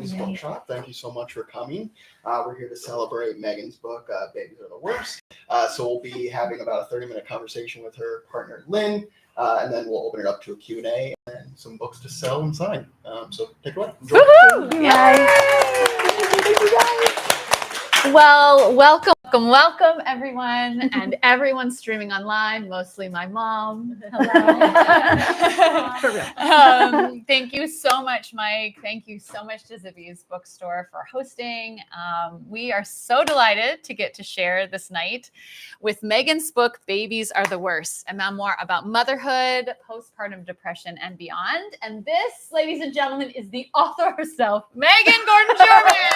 Ladies Bookshop, thank you so much for coming. We're here to celebrate Meagan's book, Babies Are the Worst. So we'll be having about a 30-minute conversation with her partner, Lynn, and then we'll open it up to a Q&A and some books to sell and sign. So take it away. Enjoy. Woohoo! Well, welcome everyone, and everyone streaming online, mostly my mom. Hello. Thank you so much, Mike. Thank you so much to Zibby's Bookstore for hosting. We are so delighted to get to share this night with Meagan's book, Babies Are the Worst, a memoir about motherhood, postpartum depression, and beyond. And this, ladies and gentlemen, is the author herself, Meagan Gordon Scheuerman.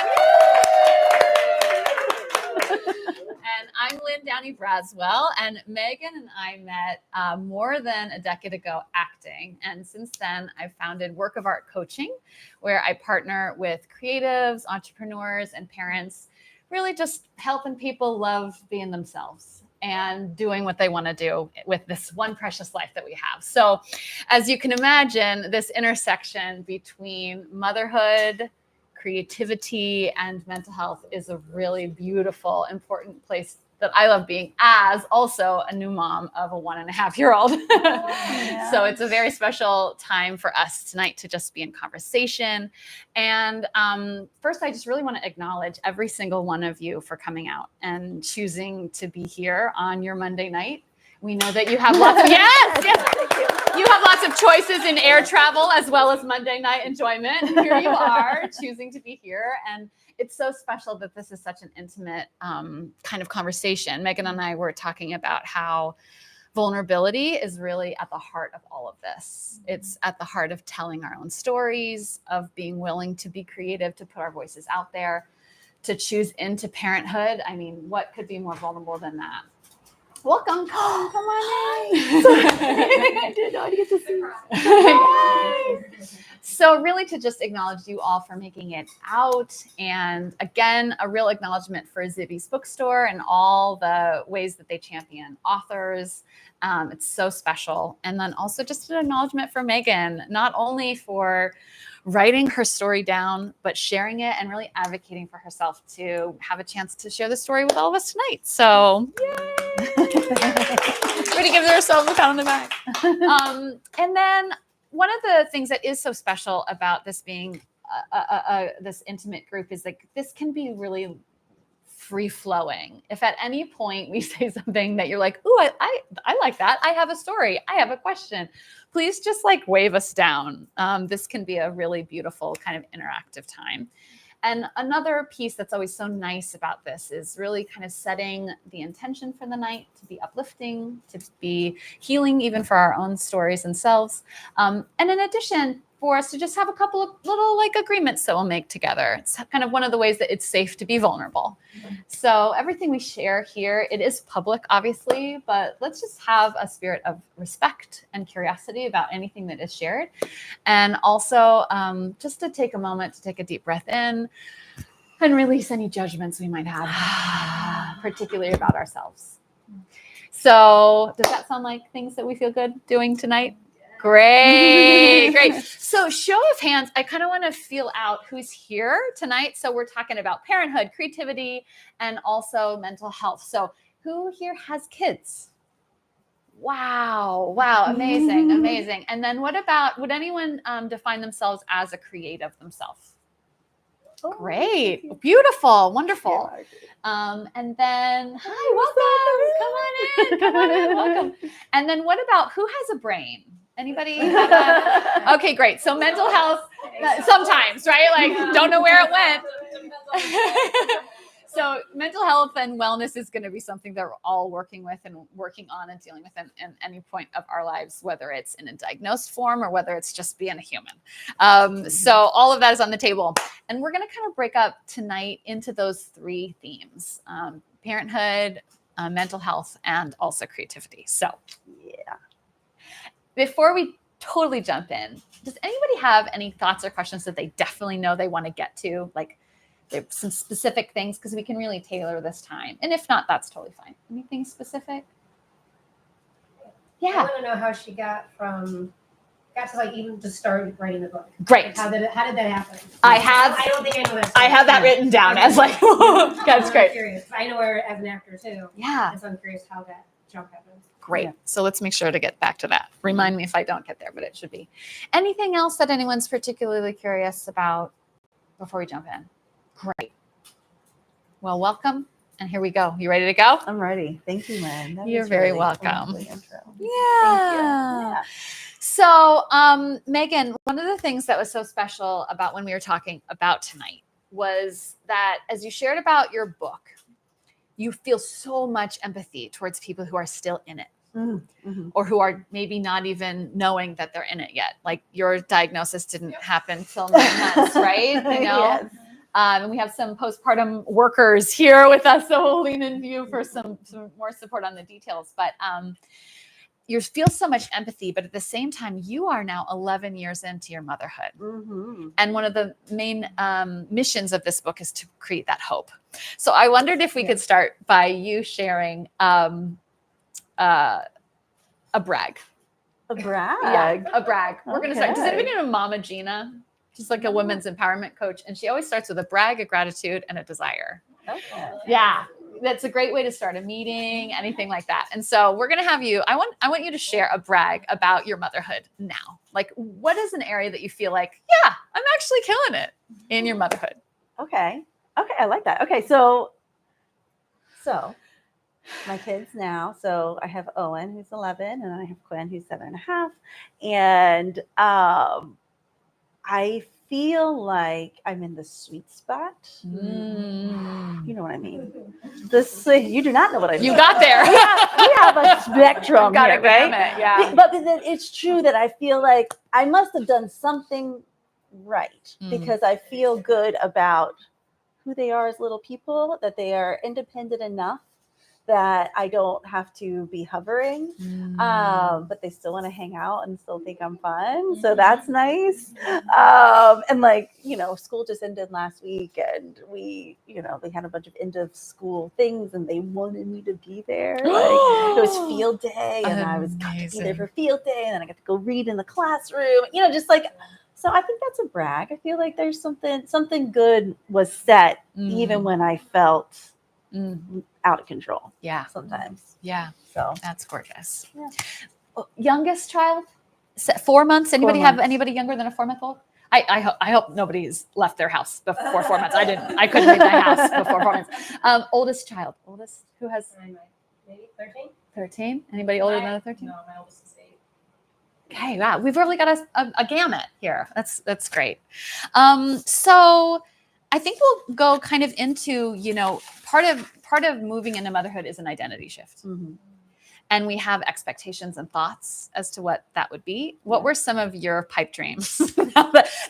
And I'm Lynn, Downey Braswell, and Meagan and I met more than a decade ago acting. And since then, I've founded Work of Art Coaching, where I partner with creatives, entrepreneurs, and parents, really just helping people love being themselves and doing what they want to do with this one precious life that we have. So as you can imagine, this intersection between motherhood, creativity, and mental health is a really beautiful, important place that I love being, as also a new mom of a 1.5-year-old. So it's a very special time for us tonight to just be in conversation. And first, I just really want to acknowledge every single one of you for coming out and choosing to be here on your Monday night. We know that you have lots of, yes. You have lots of choices in air travel as well as Monday night enjoyment. Here you are choosing to be here. And it's so special that this is such an intimate kind of conversation. Meagan and I were talking about how vulnerability is really at the heart of all of this. It's at the heart of telling our own stories, of being willing to be creative, to put our voices out there, to choose into parenthood. I mean, what could be more vulnerable than that? Welcome. Come on in. I didn't know I'd get to see you. So really to just acknowledge you all for making it out. And again, a real acknowledgement for Zibby's Bookstore and all the ways that they champion authors. It's so special. And then also just an acknowledgement for Meagan, not only for writing her story down, but sharing it and really advocating for herself to have a chance to share the story with all of us tonight. So, yay! Everybody gives herself a pat on the back. And then one of the things that is so special about this being this intimate group is like this can be really free flowing. If at any point we say something that you're like, ooh, I like that. I have a story. I have a question. Please just like wave us down. This can be a really beautiful kind of interactive time. And another piece that's always so nice about this is really kind of setting the intention for the night to be uplifting, to be healing, even for our own stories and selves. And in addition, for us to just have a couple of little like agreements that we'll make together. It's kind of one of the ways that it's safe to be vulnerable. So everything we share here, it is public, obviously, but let's just have a spirit of respect and curiosity about anything that is shared. And also just to take a moment to take a deep breath in and release any judgments we might have, particularly about ourselves. So does that sound like things that we feel good doing tonight? Great. So show of hands, I kind of want to feel out who's here tonight. So we're talking about parenthood, creativity, and also mental health. So who here has kids? Wow, amazing. And then what about, would anyone define themselves as a creative themselves? Oh, great, beautiful, wonderful. And then, hi, welcome. Welcome. And then what about, who has a brain? Anybody? Okay, great. So mental health, sometimes, right? Like, don't know where it went. So mental health and wellness is going to be something that we're all working with and working on and dealing with in any point of our lives, whether it's in a diagnosed form or whether it's just being a human. So all of that is on the table. And we're going to kind of break up tonight into those 3 themes, parenthood, mental health, and also creativity. So, yeah. Before we totally jump in, does anybody have any thoughts or questions that they definitely know they want to get to? Like there's some specific things, because we can really tailor this time. And if not, that's totally fine. Anything specific? Yeah. I want to know how she got from got to like even just start writing the book? Great. Like, how did that happen? I don't think I know that. I have that written down as like, that's I'm great. curious. I know her as an actor too. Yeah. And so I'm curious how that jump happens. Great. Yeah. So let's make sure to get back to that. Remind me if I don't get there, but it should be. Anything else that anyone's particularly curious about before we jump in? Great. Well, welcome. And here we go. You ready to go? I'm ready. Thank you, Lynn. That You're was very really a welcome. lovely intro. Yeah. Thank So, Meagan, one of the things that was so special about when we were talking about tonight was that as you shared about your book, you feel so much empathy towards people who are still in it. you. Mm-hmm. Or who are maybe not even knowing that they're in it yet. Like your diagnosis didn't happen till 9 months, right? You know? Yes. And we have some postpartum workers here with us, so we'll lean into you for some more support on the details. But you feel so much empathy, but at the same time, you are now 11 years into your motherhood. Mm-hmm. And one of the main missions of this book is to create that hope. So I wondered if we could start by you sharing a brag. A brag. Yeah, a brag. We're going to start. Does Okay. anybody know Mama Gina? She's like a women's empowerment coach. And she always starts with a brag, a gratitude, and a desire. Okay. Yeah. That's a great way to start a meeting, anything like that. And so we're going to have you, I want you to share a brag about your motherhood now. Like, what is an area that you feel like, yeah, I'm actually killing it in your motherhood? Okay. I like that. Okay. So my kids now, so I have Owen, who's 11, and I have Quinn, who's 7.5. And I feel like I'm in the sweet spot. You know what I mean? You do not know what I mean. You got there. We have a spectrum Got here, it, right? damn it, yeah. But then it's true that I feel like I must have done something right because I feel good about who they are as little people, that they are independent enough that I don't have to be hovering, but they still want to hang out and still think I'm fun. So that's nice. And like, school just ended last week and they had a bunch of end of school things and they wanted me to be there. Like it was field day and I was got to be there for field day and then I got to go read in the classroom, just like, so I think that's a brag. I feel like there's something good was set even when I felt out of control. Yeah. Sometimes. Yeah. So That's gorgeous. Yeah. Youngest child? 4 months? Anybody 4 have months. anybody younger than a 4-month-old? I hope nobody's left their house before 4 months. I couldn't leave my house before 4 months. Oldest child. Oldest who has Maybe 13? 13? Anybody older than a 13? No, my oldest is 8. Okay, wow. We've really got a gamut here. That's great. So I think we'll go kind of into, part of moving into motherhood is an identity shift. And we have expectations and thoughts as to what that would be. What were some of your pipe dreams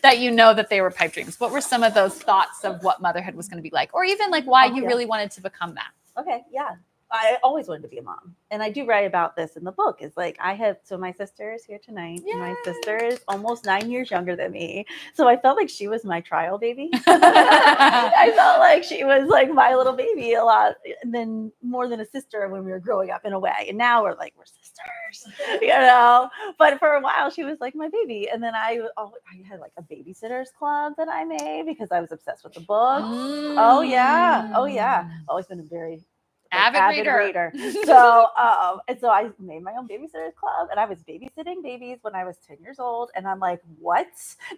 that you know that they were pipe dreams? What were some of those thoughts of what motherhood was going to be like? Or even like why you really wanted to become that? Okay, yeah. I always wanted to be a mom. And I do write about this in the book. It's like my sister is here tonight. And my sister is almost 9 years younger than me. So I felt like she was my trial baby. I felt like she was like my little baby a lot. And then more than a sister when we were growing up in a way. And now we're sisters, But for a while she was like my baby. And then I had like a babysitter's club that I made because I was obsessed with the book. Oh yeah. Always been a very avid reader. So I made my own babysitters club and I was babysitting babies when I was 10 years old. And I'm like, what?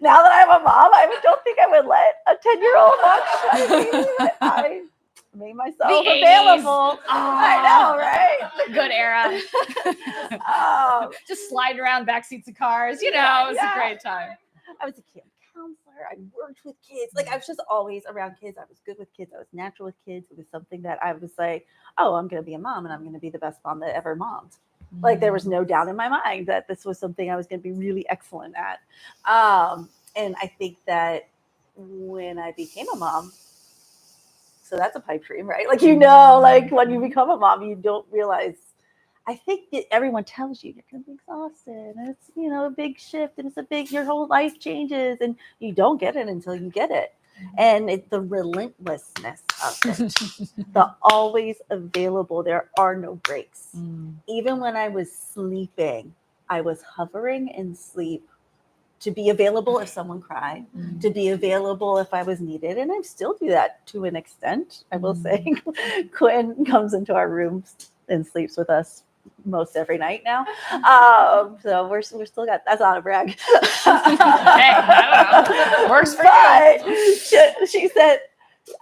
Now that I'm a mom, I don't think I would let a 10-year-old watch. I made myself available. I know, right? The good era. Just sliding around back seats of cars. It was a great time. I was a kid counselor. I worked with kids. Like I was just always around kids. I was good with kids. I was natural with kids. It was something that I was like, oh, I'm going to be a mom and I'm going to be the best mom that ever mommed. Like there was no doubt in my mind that this was something I was going to be really excellent at. And I think that when I became a mom, so that's a pipe dream, right? Like, like when you become a mom, you don't realize. I think that everyone tells you you're going to be exhausted and it's, a big shift and your whole life changes and you don't get it until you get it. And it's the relentlessness of it, the always available. There are no breaks. Even when I was sleeping, I was hovering in sleep to be available if someone cried, to be available if I was needed. And I still do that to an extent. I will say Quinn comes into our rooms and sleeps with us most every night now. So we're still got, that's not a brag. Hey, I don't know. Works for you. She said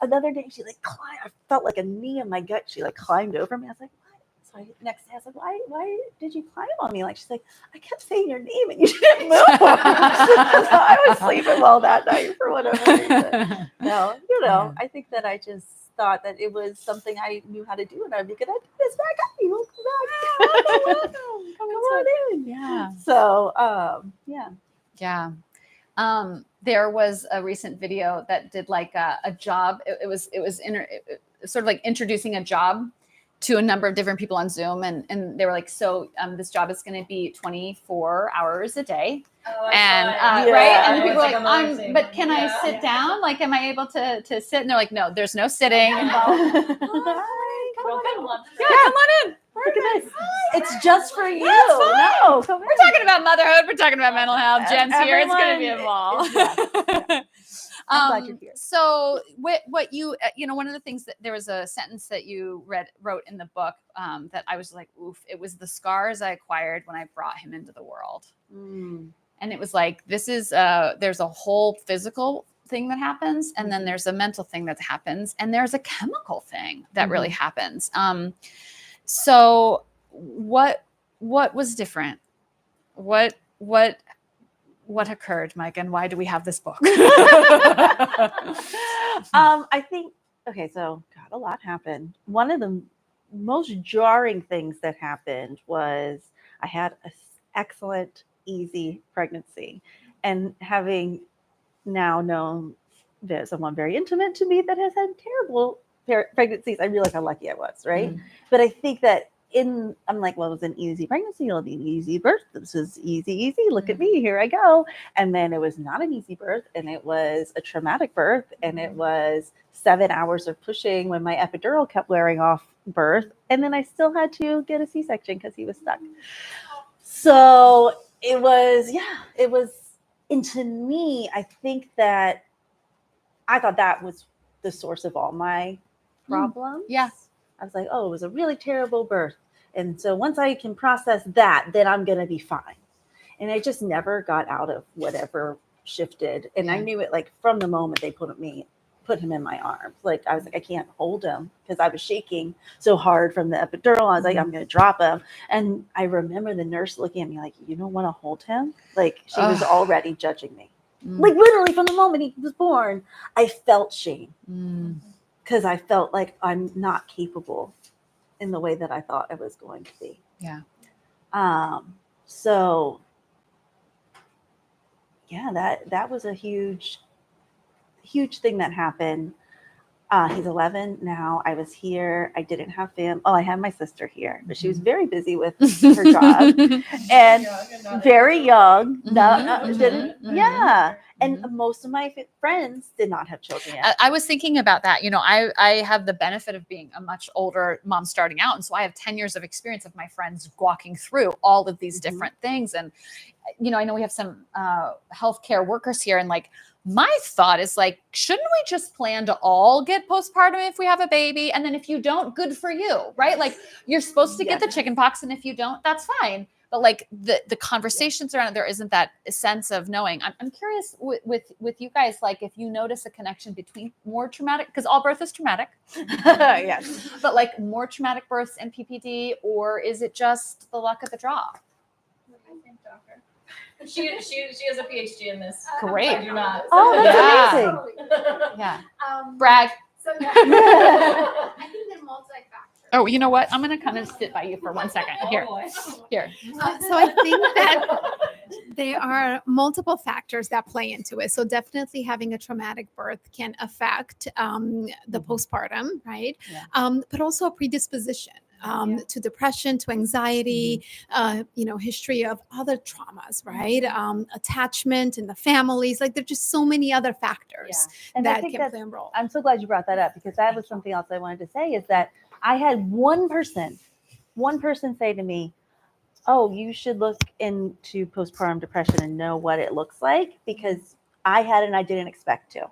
another day, she like climbed, I felt like a knee in my gut. She like climbed over me. I was like, what? So next day I was like, why did you climb on me? Like, she's like, I kept saying your name and you didn't move. So I was sleeping well that night for whatever reason. No, I think that I just thought that it was something I knew how to do, and I'd be good at this. Back up, you come on in. Yeah. So, Yeah. There was a recent video that did like a job. It was sort of like introducing a job to a number of different people on Zoom. And they were like, so this job is going to be 24 hours a day. Oh, And right. And the people were like, but can I sit down? Like, am I able to sit? And they're like, no, there's no sitting involved. Come on in. Yeah, come on in. Look at this. It's just for you. That's fine. No, come We're talking about motherhood. We're talking about mental health. Jen's here. It's going to be a ball. I'm glad you're here. So what you one of the things that there was a sentence that you wrote in the book that I was like, oof, it was the scars I acquired when I brought him into the world. And it was like, this is there's a whole physical thing that happens, and then there's a mental thing that happens, and there's a chemical thing that really happens. So what was different? What occurred, Mike, and why do we have this book? I think, okay, so God, a lot happened. One of the most jarring things that happened was I had an excellent, easy pregnancy. And having now known there's someone very intimate to me that has had terrible pregnancies, I realized how lucky I was, right? But I think that I'm like, well, it was an easy pregnancy. It'll be an easy birth. This is easy. Look at me. Here I go. And then it was not an easy birth, and it was a traumatic birth, and it was 7 hours of pushing when my epidural kept wearing off birth. And then I still had to get a C-section because he was stuck. So it was, and to me, I think that I thought that was the source of all my problems. Yeah. I was like, oh, it was a really terrible birth. And so once I can process that, then I'm going to be fine. And I just never got out of whatever shifted. And I knew it like from the moment they put him in my arms. Like I was like, I can't hold him because I was shaking so hard from the epidural. I was like, I'm going to drop him. And I remember the nurse looking at me like, you don't want to hold him? Like she was already judging me. Like literally from the moment he was born, I felt shame. Because I felt like I'm not capable in the way that I thought I was going to be. Yeah. So yeah, that was a huge thing that happened. He's 11 now. I was here. I didn't have I had my sister here, but she was very busy with her job and very young. And most of my friends did not have children yet. I was thinking about that. I have the benefit of being a much older mom starting out. And so I have 10 years of experience of my friends walking through all of these different things. And, I know we have some healthcare workers here, and like, my thought is like, shouldn't we just plan to all get postpartum if we have a baby? And then if you don't, good for you, right? Like you're supposed to get the chicken pox. And if you don't, that's fine. But like the conversations around it, there isn't that sense of knowing. I'm curious with you guys, like if you notice a connection between more traumatic, because all birth is traumatic. Yes. But like more traumatic births and PPD, or is it just the luck of the draw? She has a PhD in this. Great. I do not. Oh, that's amazing. Yeah. Brag. So I think they're multi-factor. Oh, you know what? I'm going to kind of sit by you for 1 second. Here. Here. So I think that there are multiple factors that play into it. So definitely having a traumatic birth can affect the postpartum, right? Yeah. But also a predisposition. To depression, to anxiety, history of other traumas, right? Attachment in the families, like there's just so many other factors that can play a role. I'm so glad you brought that up, because that was something else I wanted to say, is that I had one person say to me, oh, you should look into postpartum depression and know what it looks like, because I had and I didn't expect to.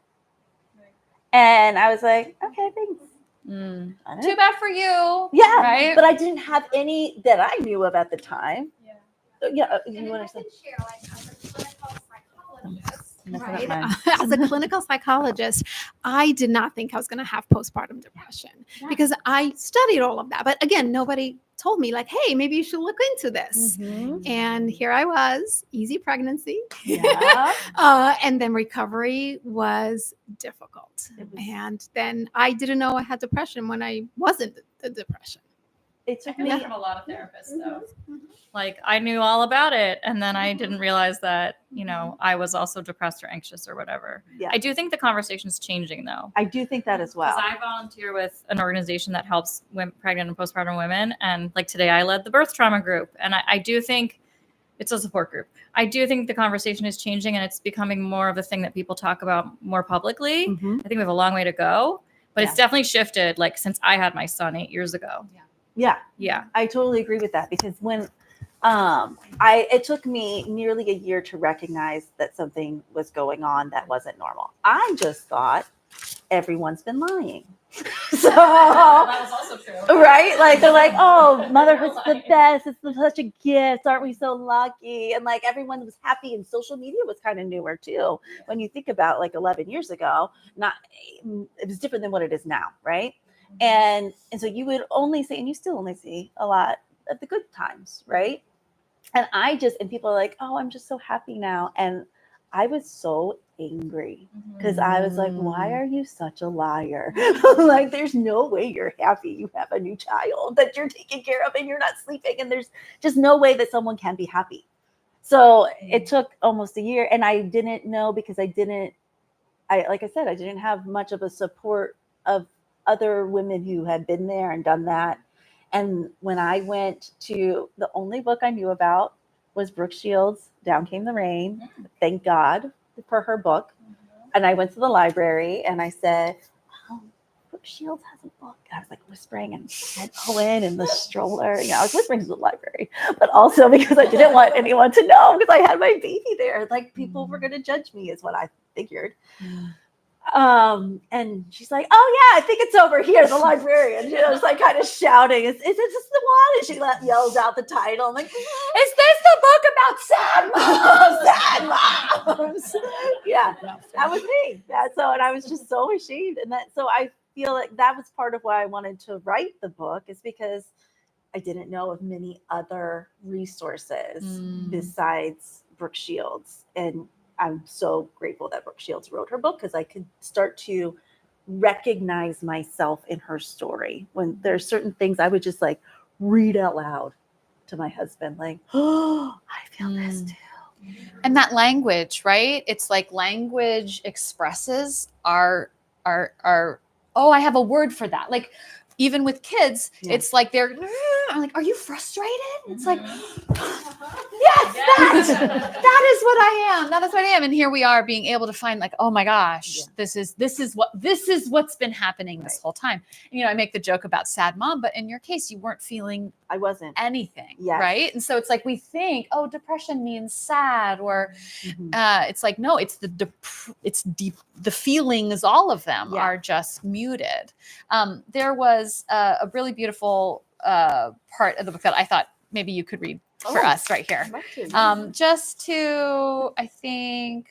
And I was like, okay, thanks. Too bad for you. Yeah, Right. but I didn't have any that I knew of at the time. Yeah, you And want if I to can share, like, as a clinical psychologist, That's right? not mine. As a clinical psychologist, I did not think I was going to have postpartum depression because I studied all of that. But again, nobody told me, like, hey, maybe you should look into this. And here I was, easy pregnancy. Yeah. And then recovery was difficult. And then I didn't know I had depression when I wasn't the depression. It took I me. hear from a lot of therapists though. Like I knew all about it, and then I didn't realize that I was also depressed or anxious or whatever. Yeah. I do think the conversation is changing though. I do think that as well. Because I volunteer with an organization that helps pregnant and postpartum women, and like today I led the birth trauma group, and I do think it's a support group. I do think the conversation is changing, and it's becoming more of a thing that people talk about more publicly. I think we have a long way to go, but it's definitely shifted. Like since I had my son 8 years ago. Yeah, I totally agree with that, because when it took me nearly a year to recognize that something was going on that wasn't normal. I just thought everyone's been lying. So That was also true. right, like they're like, oh, motherhood's the best, it's such a gift, aren't we so lucky? And like everyone was happy, and social media was kind of newer too. When you think about like 11 years ago, it was different than what it is now, right? And so you would only see, and you still only see a lot of the good times, right? And people are like, oh, I'm just so happy now. And I was so angry because I was like, why are you such a liar? Like, there's no way you're happy. You have a new child that you're taking care of and you're not sleeping. And there's just no way that someone can be happy. So it took almost a year, and I didn't know because like I said, I didn't have much of a support of other women who had been there and done that. And when I went to, the only book I knew about was Brooke Shields' Down Came the Rain. Thank God for her book. And I went to the library and I said, oh, Brooke Shields has a book. And I was like whispering and said Owen and the stroller. I was whispering to the library, but also because I didn't want anyone to know, because I had my baby there. Like people were going to judge me is what I figured. And she's like, oh yeah, I think it's over here, the librarian. She was like kind of shouting, is this the one? And she yells out the title. I'm like, is this the book about sad moms? Sad moms. Yeah, that was me. And I was just so ashamed. And so I feel like that was part of why I wanted to write the book, is because I didn't know of many other resources besides Brooke Shields. And I'm so grateful that Brooke Shields wrote her book, because I could start to recognize myself in her story. When there's certain things I would just like read out loud to my husband, like, oh, I feel this too. And that language, right? It's like language expresses our oh, I have a word for that. Like even with kids, it's like I'm like, are you frustrated? It's like, yes, that is what I am. That is what I am. And here we are being able to find like, oh my gosh, this is what's been happening this whole time. And, I make the joke about sad mom, but in your case, you weren't feeling I wasn't anything, right? And so it's like we think, oh, depression means sad, or it's like, no, it's it's deep. The feelings, all of them are just muted. There was a really beautiful part of the book that I thought maybe you could read for us right here. Just to, I think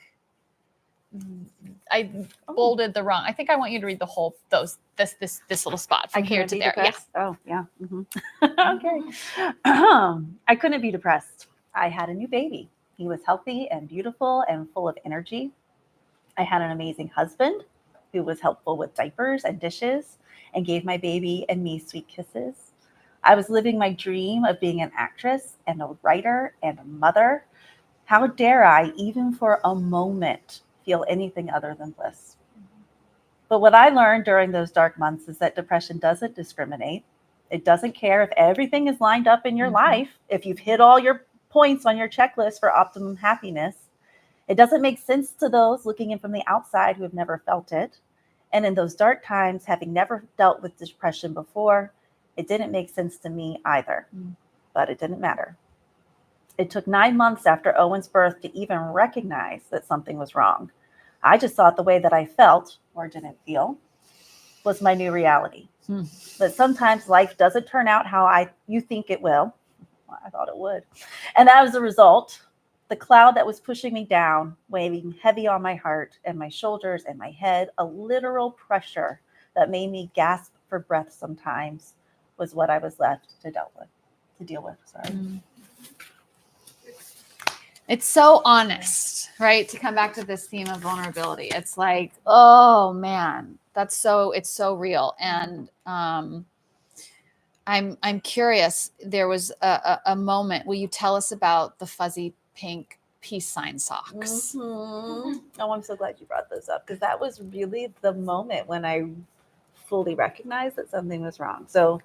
I bolded the wrong. I think I want you to read the whole this little spot from here to there. Depressed? Yeah. Oh, yeah. Okay. I couldn't be depressed. I had a new baby. He was healthy and beautiful and full of energy. I had an amazing husband who was helpful with diapers and dishes and gave my baby and me sweet kisses. I was living my dream of being an actress and a writer and a mother. How dare I, even for a moment, feel anything other than bliss? But what I learned during those dark months is that depression doesn't discriminate. It doesn't care if everything is lined up in your life, if you've hit all your points on your checklist for optimum happiness. It doesn't make sense to those looking in from the outside who have never felt it. And in those dark times, having never dealt with depression before, it didn't make sense to me either. But it didn't matter, It took 9 months after Owen's birth to even recognize that something was wrong. I just thought the way that I felt, or didn't feel, was my new reality. That sometimes life doesn't turn out how you think it will. Well, I thought it would. And as a result, the cloud that was pushing me down, weighing heavy on my heart and my shoulders and my head, a literal pressure that made me gasp for breath sometimes, was what I was left to deal with. Sorry. It's so honest, right? To come back to this theme of vulnerability. It's like, oh man, it's so real. And I'm curious, there was a moment, will you tell us about the fuzzy pink peace sign socks? Oh, I'm so glad you brought those up, because that was really the moment when I fully recognized that something was wrong. So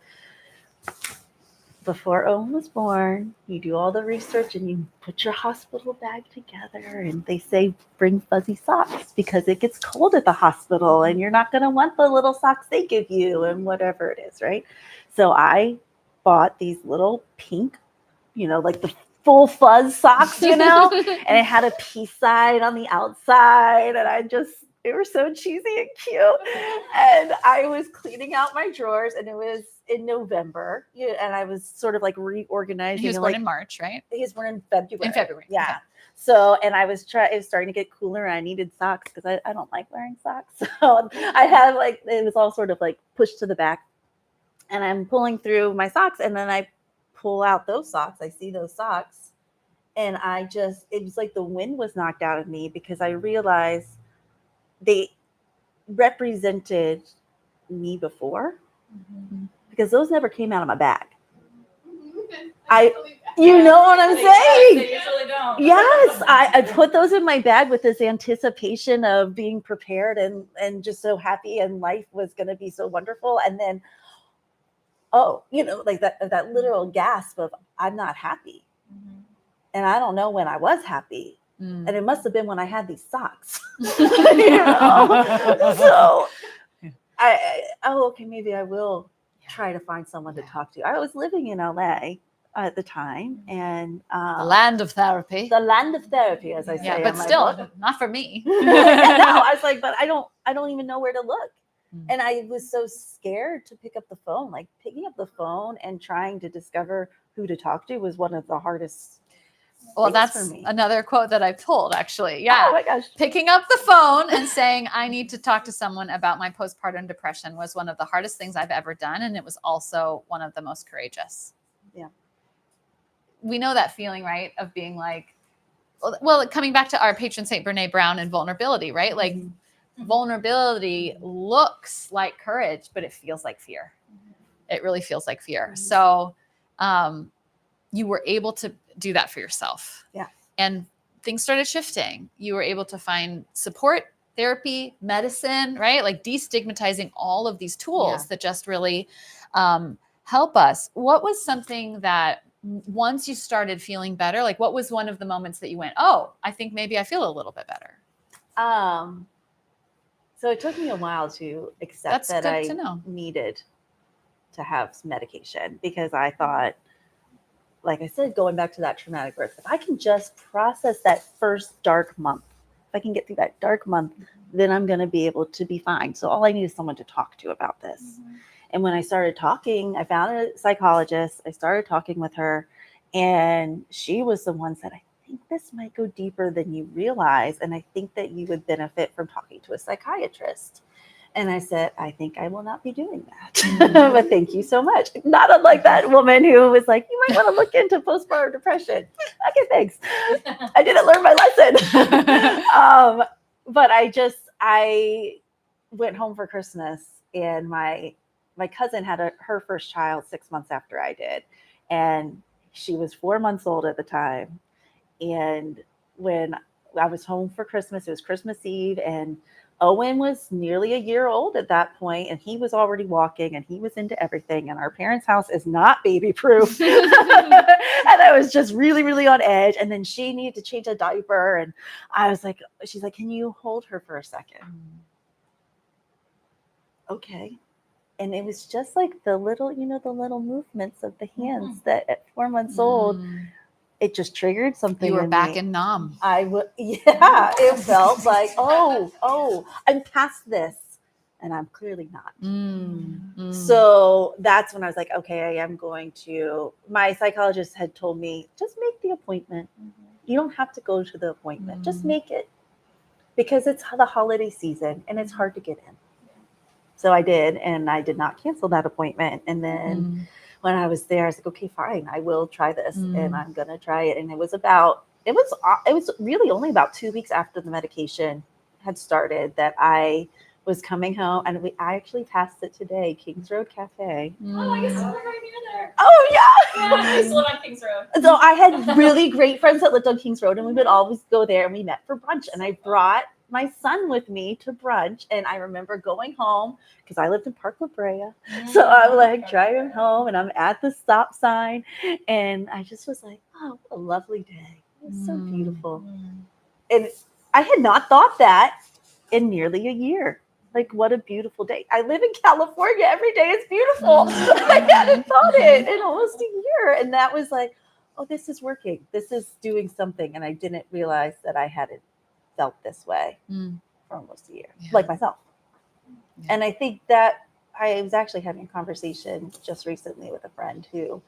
before Owen was born, you do all the research and you put your hospital bag together, and they say bring fuzzy socks because it gets cold at the hospital and you're not going to want the little socks they give you and whatever it is, right? So I bought these little pink, like the full fuzz socks, and it had a peace sign on the outside, and they were so cheesy and cute. And I was cleaning out my drawers, and it was in November, and I was sort of like reorganizing. He was born in March, right? He was born in February. In February, yeah. Okay. So, and it was starting to get cooler, and I needed socks because I don't like wearing socks. So I had it was all sort of like pushed to the back, and I'm pulling through my socks, and then I pull out those socks. I see those socks, and it was like the wind was knocked out of me, because I realized they represented me before, because those never came out of my bag. You know what I'm saying? They usually don't. Yes, I put those in my bag with this anticipation of being prepared and just so happy, and life was going to be so wonderful. And then, like that literal gasp of, I'm not happy. And I don't know when I was happy. And it must have been when I had these socks. So okay, maybe I will try to find someone to talk to. I was living in LA at the time, and The land of therapy. As I say. Yeah, in but my still, book. not for me. No, I was like, but I don't even know where to look. And I was so scared to pick up the phone. Like, picking up the phone and trying to discover who to talk to was one of the hardest. Well, that's for me. another quote that I've told, actually. Yeah. Oh my gosh. Picking up the phone and saying, I need to talk to someone about my postpartum depression was one of the hardest things I've ever done. And it was also one of the most courageous. Yeah. We know that feeling, right? Of being like, well, coming back to our patron Saint Brene Brown and vulnerability, right? Like, vulnerability looks like courage, but it feels like fear. It really feels like fear. So you were able to do that for yourself. Yeah. And things started shifting. You were able to find support, therapy, medicine, right? Like destigmatizing all of these tools that just really help us. What was something that once you started feeling better, like what was one of the moments that you went, oh, I think maybe I feel a little bit better? So it took me a while to accept that I needed to have medication, because I thought, like I said, going back to that traumatic birth, if I can just process that first dark month, if I can get through that dark month, then I'm going to be able to be fine. So all I need is someone to talk to about this. And when I started talking, I found a psychologist. I started talking with her, and she was the one that said, I think this might go deeper than you realize. And I think that you would benefit from talking to a psychiatrist. And I said, I think I will not be doing that. But thank you so much. Not unlike that woman who was like, you might want to look into postpartum depression. Okay, thanks. I didn't learn my lesson. But I went home for Christmas, and my cousin had her first child 6 months after I did. And she was 4 months old at the time. And when I was home for Christmas, it was Christmas Eve, and Owen was nearly a year old at that point, and he was already walking, and he was into everything. And our parents' house is not baby proof. And I was just really, really on edge. And then she needed to change a diaper. And I was like, she's like, can you hold her for a second? Okay. And it was just like the little movements of the hands that at 4 months old it just triggered something. You were in back me. in Nam. I would, yeah, it felt like, oh, I'm past this, and I'm clearly not. So that's when I was like, okay, I am going to, my psychologist had told me, just make the appointment. You don't have to go to the appointment, just make it, because it's the holiday season and it's hard to get in. So I did, and I did not cancel that appointment. And then when I was there, I was like, okay, fine, I will try this, and I'm gonna try it. And it was really only about 2 weeks after the medication had started that I was coming home, and I actually passed it today, Kings Road Cafe. Oh, I used to live right near there. Oh yeah, Yeah, I used to live on Kings Road. So I had really great friends that lived on Kings Road, and we would always go there, and we met for brunch. And I brought my son with me to brunch, and I remember going home because I lived in Park La Brea. So I'm like driving home, and I'm at the stop sign, and I just was like, oh, what a lovely day. It was so beautiful. And I had not thought that in nearly a year. Like, what a beautiful day. I live in California. Every day is beautiful. I hadn't thought it in almost a year. And that was like, oh, this is working. This is doing something. And I didn't realize that I hadn't felt this way for almost a year, like myself. Yeah. And I think that I was actually having a conversation just recently with a friend who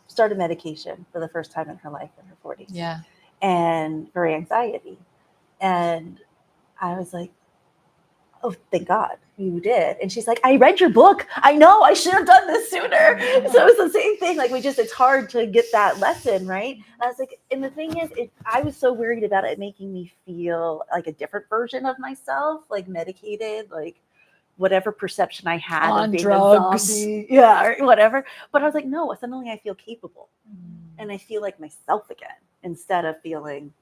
started medication for the first time in her life in her 40s. Yeah. And for anxiety. And I was like, oh, thank God you did. And she's like, I read your book. I know I should have done this sooner. So it's the same thing. Like it's hard to get that lesson, right? And I was like, and the thing is, I was so worried about it making me feel like a different version of myself, like medicated, like whatever perception I had on of being drugs. a zombie, or whatever. But I was like, no, suddenly I feel capable and I feel like myself again instead of feeling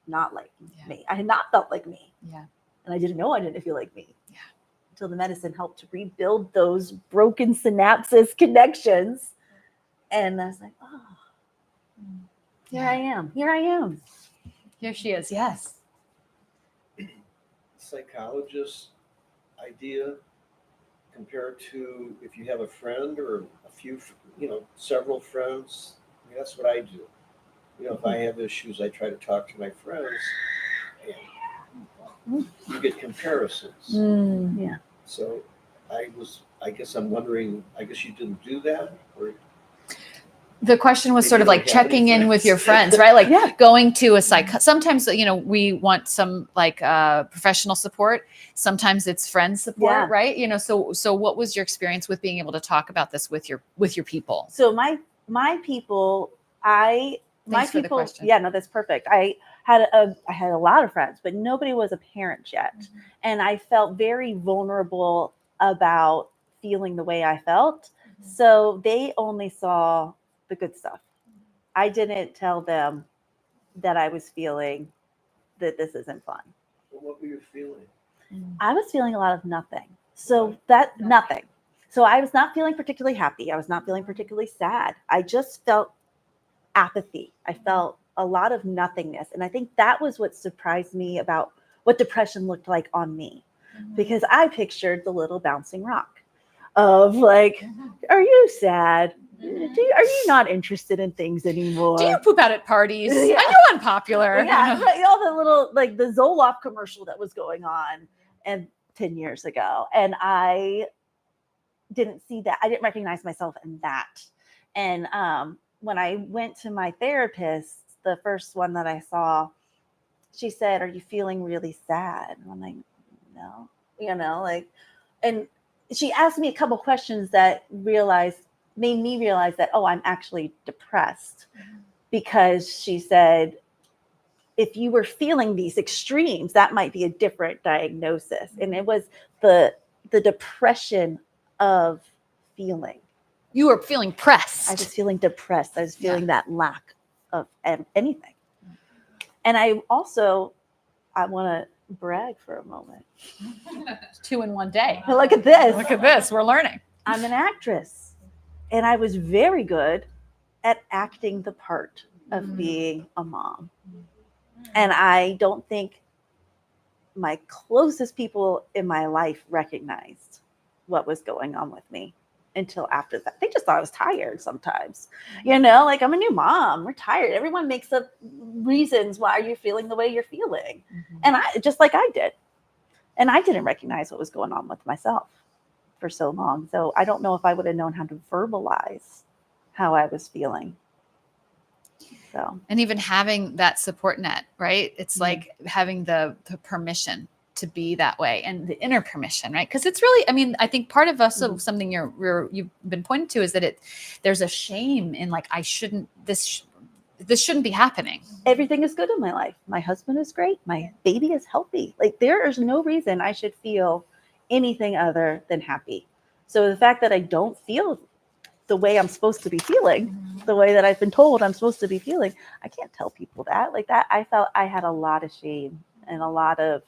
not like me. I had not felt like me. Yeah. And I didn't know I didn't feel like me. Yeah. Until the medicine helped to rebuild those broken synapses connections. And I was like, oh, here I am. Here I am. Here she is. Yes. Psychologist idea compared to if you have a friend or a few, several friends. I mean, that's what I do. If I have issues, I try to talk to my friends. And you get comparisons. Yeah. So I guess I'm wondering, I guess you didn't do that? Or the question was sort of like checking in with your friends, right? Like going to a sometimes, we want some like professional support. Sometimes it's friend support, right? So what was your experience with being able to talk about this with your people? So my people, Thanks for the question. Yeah, no, that's perfect. I had a lot of friends, but nobody was a parent yet. And I felt very vulnerable about feeling the way I felt. So they only saw the good stuff. I didn't tell them that I was feeling that this isn't fun. Well, what were you feeling? I was feeling a lot of nothing. So nothing. So I was not feeling particularly happy. I was not feeling particularly sad. I just felt apathy. I felt a lot of nothingness. And I think that was what surprised me about what depression looked like on me. Because I pictured the little bouncing rock of like, are you sad? Are you not interested in things anymore? Do you poop out at parties? Yeah. Are you unpopular? Yeah, all the little, like the Zoloft commercial that was going on and 10 years ago. And I didn't see that. I didn't recognize myself in that. And when I went to my therapist, the first one that I saw, she said, are you feeling really sad? And I'm like, no, and she asked me a couple questions that made me realize that, oh, I'm actually depressed, because she said, if you were feeling these extremes, that might be a different diagnosis. And it was the depression of feeling. You were feeling pressed. I was feeling depressed. I was feeling that lack of anything. And I want to brag for a moment. 2 in 1 day. Look at this. Look at this. We're learning. I'm an actress. And I was very good at acting the part of being a mom. And I don't think my closest people in my life recognized what was going on with me. until after that. They just thought I was tired sometimes. You know, like I'm a new mom. We're tired. Everyone makes up reasons why you're feeling the way you're feeling. And I just like I did. And I didn't recognize what was going on with myself for so long. So I don't know if I would have known how to verbalize how I was feeling. So, and even having that support net, right? It's like having the permission to be that way and the inner permission, right? Because it's really, I mean, I think part of also something you've been pointing to is that there's a shame in like, this shouldn't be happening. Everything is good in my life. My husband is great. My baby is healthy. Like there is no reason I should feel anything other than happy. So the fact that I don't feel the way I'm supposed to be feeling, the way that I've been told I'm supposed to be feeling, I can't tell people that. Like that, I felt I had a lot of shame and a lot of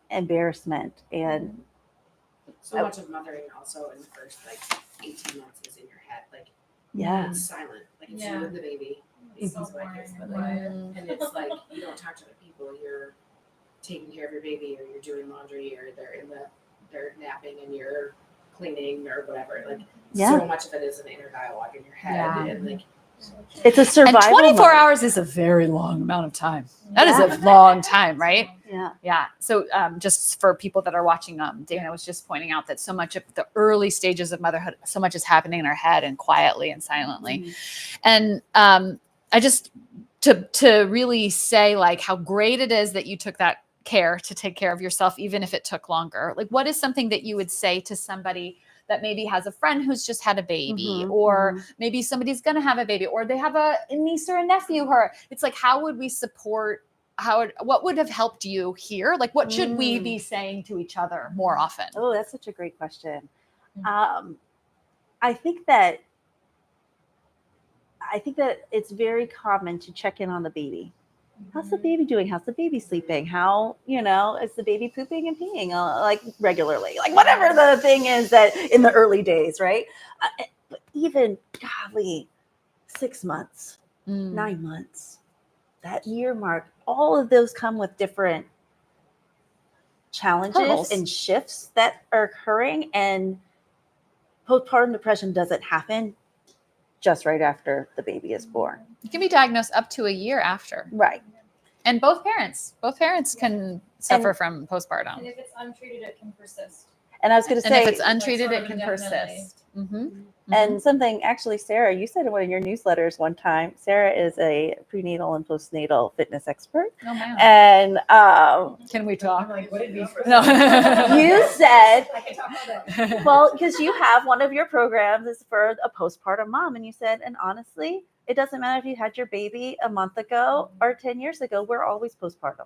embarrassment. And so much of mothering also in the first like 18 months is in your head. Like it's silent. Like it's you and the baby. These are my kids, but like, and it's like you don't talk to other people. You're taking care of your baby, or you're doing laundry, or they're napping and you're cleaning or whatever. Like so much of it is an inner dialogue in your head, and like it's a survival. And 24 mode. hours is a very long amount of time. That is a long time, right? Yeah. So just for people that are watching, Dana was just pointing out that so much of the early stages of motherhood, so much is happening in our head and quietly and silently. And I just to really say like how great it is that you took that care to take care of yourself, even if it took longer. Like, what is something that you would say to somebody that maybe has a friend who's just had a baby, or maybe somebody's going to have a baby, or they have a niece or a nephew, or it's like, how would we support, what would have helped you here? Like, what should we be saying to each other more often? Oh, that's such a great question. I think that it's very common to check in on the baby. How's the baby doing? How's the baby sleeping? How, is the baby pooping and peeing like regularly? Like whatever the thing is that in the early days, right? But even, golly, 6 months, 9 months, that year mark, all of those come with different challenges and shifts that are occurring. And postpartum depression doesn't happen just right after the baby is born. You can be diagnosed up to a year after. Right. And both parents can suffer from postpartum. And if it's untreated, it can persist. And I was going to say, and if it's untreated, it can persist. And something, actually, Sarah, you said in one of your newsletters one time, Sarah is a prenatal and postnatal fitness expert. Oh, man. And can we talk? Like, what did you No. You said, well, because you have one of your programs is for a postpartum mom. And you said, and honestly, it doesn't matter if you had your baby a month ago or 10 years ago, we're always postpartum.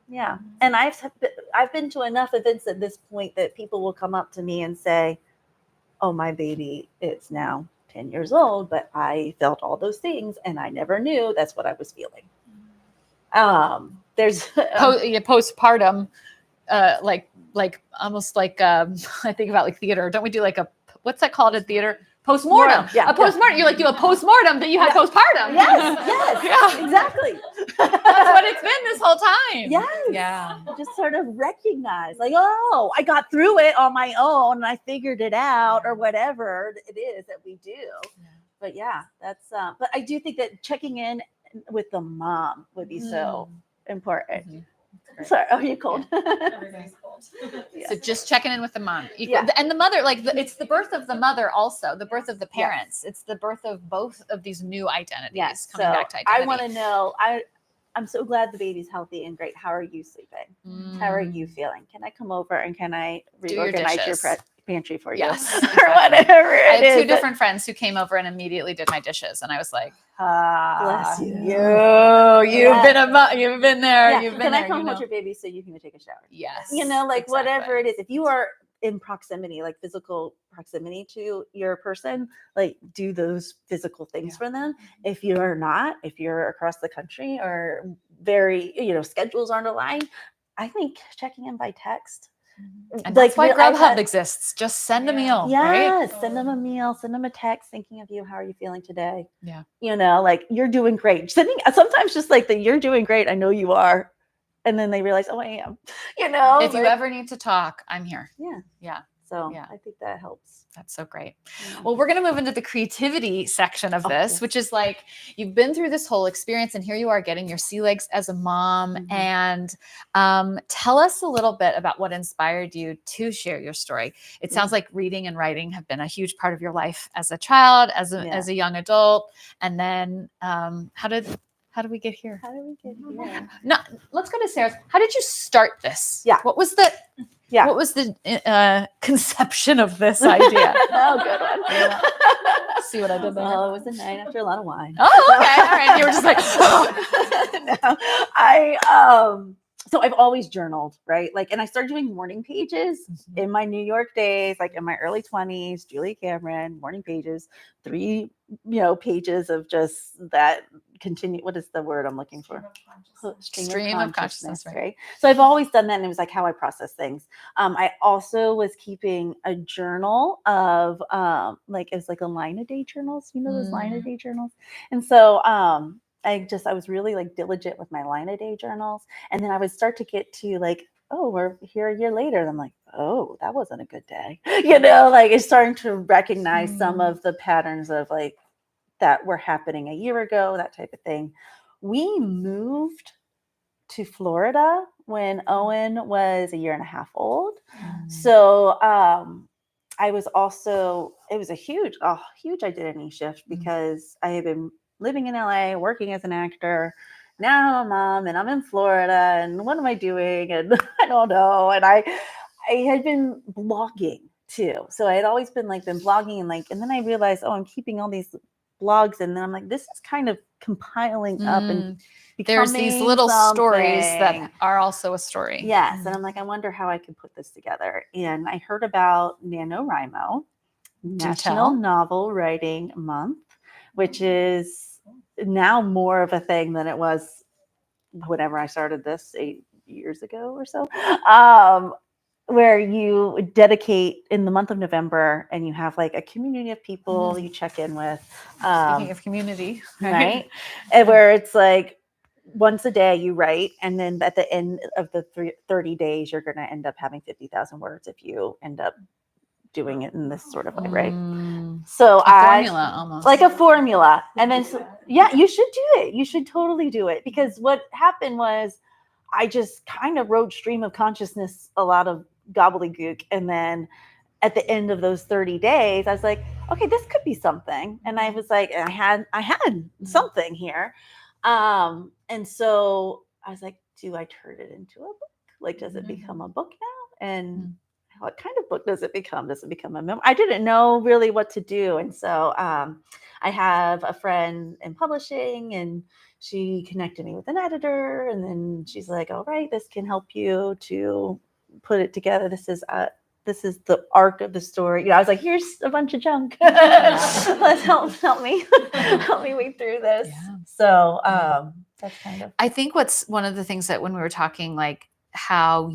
Yeah. And I've been to enough events at this point that people will come up to me and say, oh, my baby is now 10 years old, but I felt all those things and I never knew that's what I was feeling. There's postpartum, like almost like I think about like theater. Don't we do like what's that called at theater? Postmortem. Yeah, a postmortem. You like do a postmortem that you had postpartum. Yes, exactly. That's what it's been this whole time. Yes. Yeah. Just sort of recognize, like, oh, I got through it on my own and I figured it out, or whatever it is that we do. Yeah. But yeah, that's. But I do think that checking in with the mom would be so important. Sorry, are you cold? Everything's cold. So just checking in with the mom. And the mother, like it's the birth of the mother also, the birth of the parents. Yes. It's the birth of both of these new identities coming back to identity. I want to know, I'm so glad the baby's healthy and great. How are you sleeping? How are you feeling? Can I come over and can I reorganize your pantry for you? Yes. Or whatever it is. I had two different friends who came over and immediately did my dishes. And I was like, bless you. You've been you've been there. Yeah. You've been can there. I come with your baby so you can go take a shower? Yes. Like whatever it is. If you are in proximity, like physical proximity to your person, like do those physical things for them. If you're not, if you're across the country or very, schedules aren't aligned, I think checking in by text. And that's why Grubhub exists. Just send a meal. Yes, right? Send them a meal, send them a text thinking of you. How are you feeling today? Yeah. Like you're doing great. Sometimes just like the you're doing great. I know you are and then they realize, oh, I am, you know. If you like, ever need to talk, I'm here. yeah. Yeah. So Yeah. I think that helps. That's so great. Yeah. Well, we're going to move into the creativity section of this, yes. which is like you've been through this whole experience and here you are getting your sea legs as a mom. And tell us a little bit about what inspired you to share your story. It sounds like reading and writing have been a huge part of your life as a child, as a young adult. And then how did we get here? How did we get here? No, let's go to Sarah's. How did you start this? Yeah. What was the conception of this idea? Oh, good one. Yeah. See what I did there? Oh, it was a night after a lot of wine. Oh, okay. All right. You were just like, no, so I've always journaled, right? Like, and I started doing morning pages in my New York days, like in my early 20s, Julia Cameron, morning pages, 3, pages of just that continue. What is the word I'm looking for? Stream of consciousness, right? So I've always done that. And it was like how I process things. I also was keeping a journal of it's like a line a day journals, those line a day journals. And so, I was really like diligent with my line a day journals. And then I would start to get to like, oh, we're here a year later. And I'm like, oh, that wasn't a good day. Like it's starting to recognize some of the patterns of like that were happening a year ago, that type of thing. We moved to Florida when Owen was a year and a half old. So I was also, it was a huge identity shift because I had been living in LA, working as an actor. Now I'm a mom and I'm in Florida and what am I doing? And I don't know. And I had been blogging too. So I had always been blogging and then I realized, oh, I'm keeping all these blogs. And then I'm like, this is kind of compiling up and there's these little stories that are also a story. Yes. And I'm like, I wonder how I can put this together. And I heard about NaNoWriMo, National Novel Writing Month, which is now more of a thing than it was whenever I started this 8 years ago or so, where you dedicate in the month of November and you have like a community of people you check in with. Speaking of community, right? And where it's like once a day you write, and then at the end of the 30 days, you're going to end up having 50,000 words if you end up doing it in this sort of way, right? So formula almost. Like a formula. And then, you should do it. You should totally do it, because what happened was I just kind of wrote stream of consciousness, a lot of gobbledygook. And then at the end of those 30 days, I was like, okay, this could be something. And I was like, I had something here. And so I was like, do I turn it into a book? Like, does it become a book now? And what kind of book does it become? Does it become a memoir? I didn't know really what to do. And so I have a friend in publishing, and she connected me with an editor. And then she's like, all right, this can help you to put it together. This is the arc of the story. I was like, here's a bunch of junk. Let's help me wade through this. Yeah. So that's kind of. I think what's one of the things that when we were talking, like how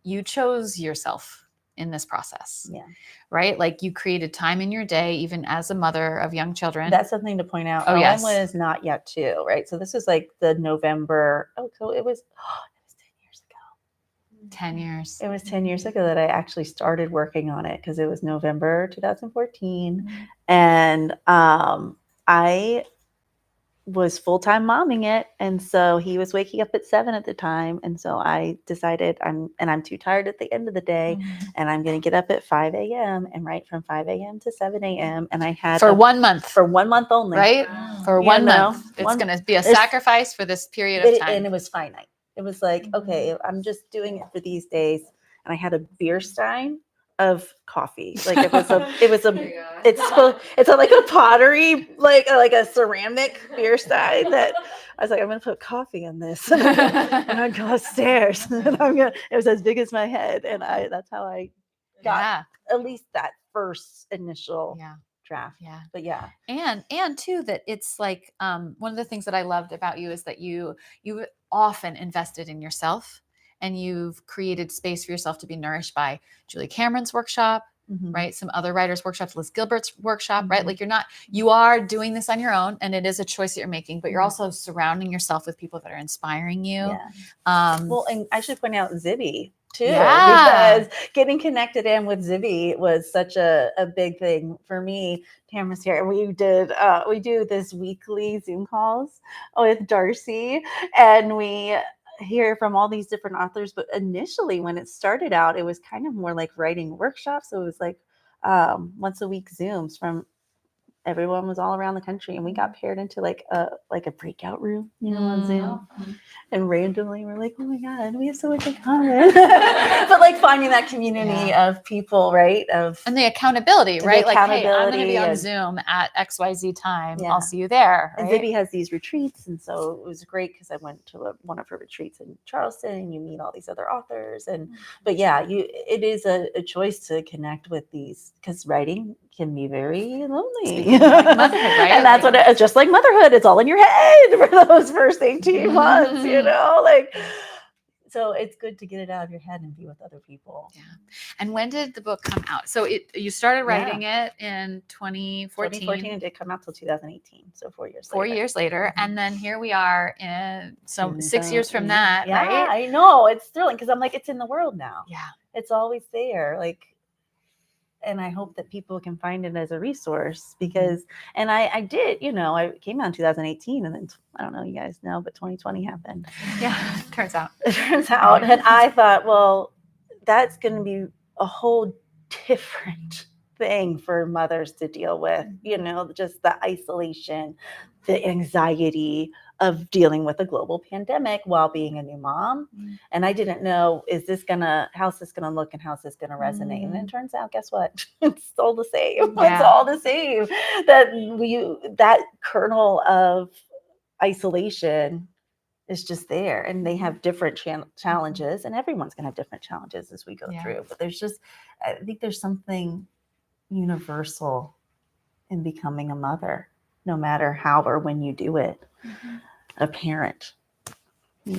you chose yourself in this process. Yeah. Right? Like you created time in your day, even as a mother of young children. That's something to point out. Oh, yes. Owen was not yet 2, right? So this was like the November. So it was 10 years ago. 10 years. It was 10 years ago that I actually started working on it, because it was November 2014. And I was full-time momming it. And so he was waking up at 7 at the time. And so I decided I'm too tired at the end of the day, and I'm going to get up at 5 a.m. and write from 5 a.m. to 7 a.m. And I had for 1 month, for 1 month only, right? For 1 month. It's going to be a sacrifice for this period of time. And it was finite. It was like, okay, I'm just doing it for these days. And I had a beer stein of coffee. Like it's like a pottery, like a ceramic beer stein that I was like, I'm going to put coffee in this and I'm go upstairs and it was as big as my head. And that's how I got at least that first initial draft. Yeah. But yeah. And too, that it's like, one of the things that I loved about you is that you often invested in yourself. And you've created space for yourself to be nourished by Julie Cameron's workshop, right? Some other writers' workshops, Liz Gilbert's workshop, right? Like you are doing this on your own, and it is a choice that you're making, but you're also surrounding yourself with people that are inspiring you. Well, and I should point out Zibby too, Yeah. because getting connected in with Zibby was such a big thing for me. Tamara's here. We do this weekly Zoom calls with Darcy, and we hear from all these different authors. But initially, when it started out, it was kind of more like writing workshops. So it was like once a week Zooms from everyone was all around the country, and we got paired into like a breakout room, on Zoom. And randomly we're like, oh my God, we have so much in common. But like finding that community of people, right? And the accountability, right? Like, hey, I'm going to be on and Zoom at XYZ time. I'll see you there. Right? And Zibby has these retreats. And so it was great because I went to one of her retreats in Charleston, and you meet all these other authors. But yeah, it is a choice to connect with these, because writing can be very lonely. Like motherhood, right? And that's what it's just like motherhood. It's all in your head for those first 18 months, like, so it's good to get it out of your head and be with other people. Yeah. And when did the book come out? So you started writing it in 2014. 2014, and did come out till 2018. So 4 years later. 4 years later. And then here we are in 6 years from that, yeah, right? I know. It's thrilling because I'm like, it's in the world now. Yeah. It's always there. Like, and I hope that people can find it as a resource because, and I did, I came out in 2018, and then I don't know, you guys know, but 2020 happened. Yeah, turns out. And I thought, well, that's going to be a whole different thing for mothers to deal with, just the isolation, the anxiety of dealing with a global pandemic while being a new mom. And I didn't know, how's this going to look and how's this going to resonate? And it turns out, guess what? It's all the same. Yeah. It's all the same. That kernel of isolation is just there, and they have different challenges, and everyone's going to have different challenges as we go through. But I think there's something universal in becoming a mother, no matter how or when you do it. A parent, I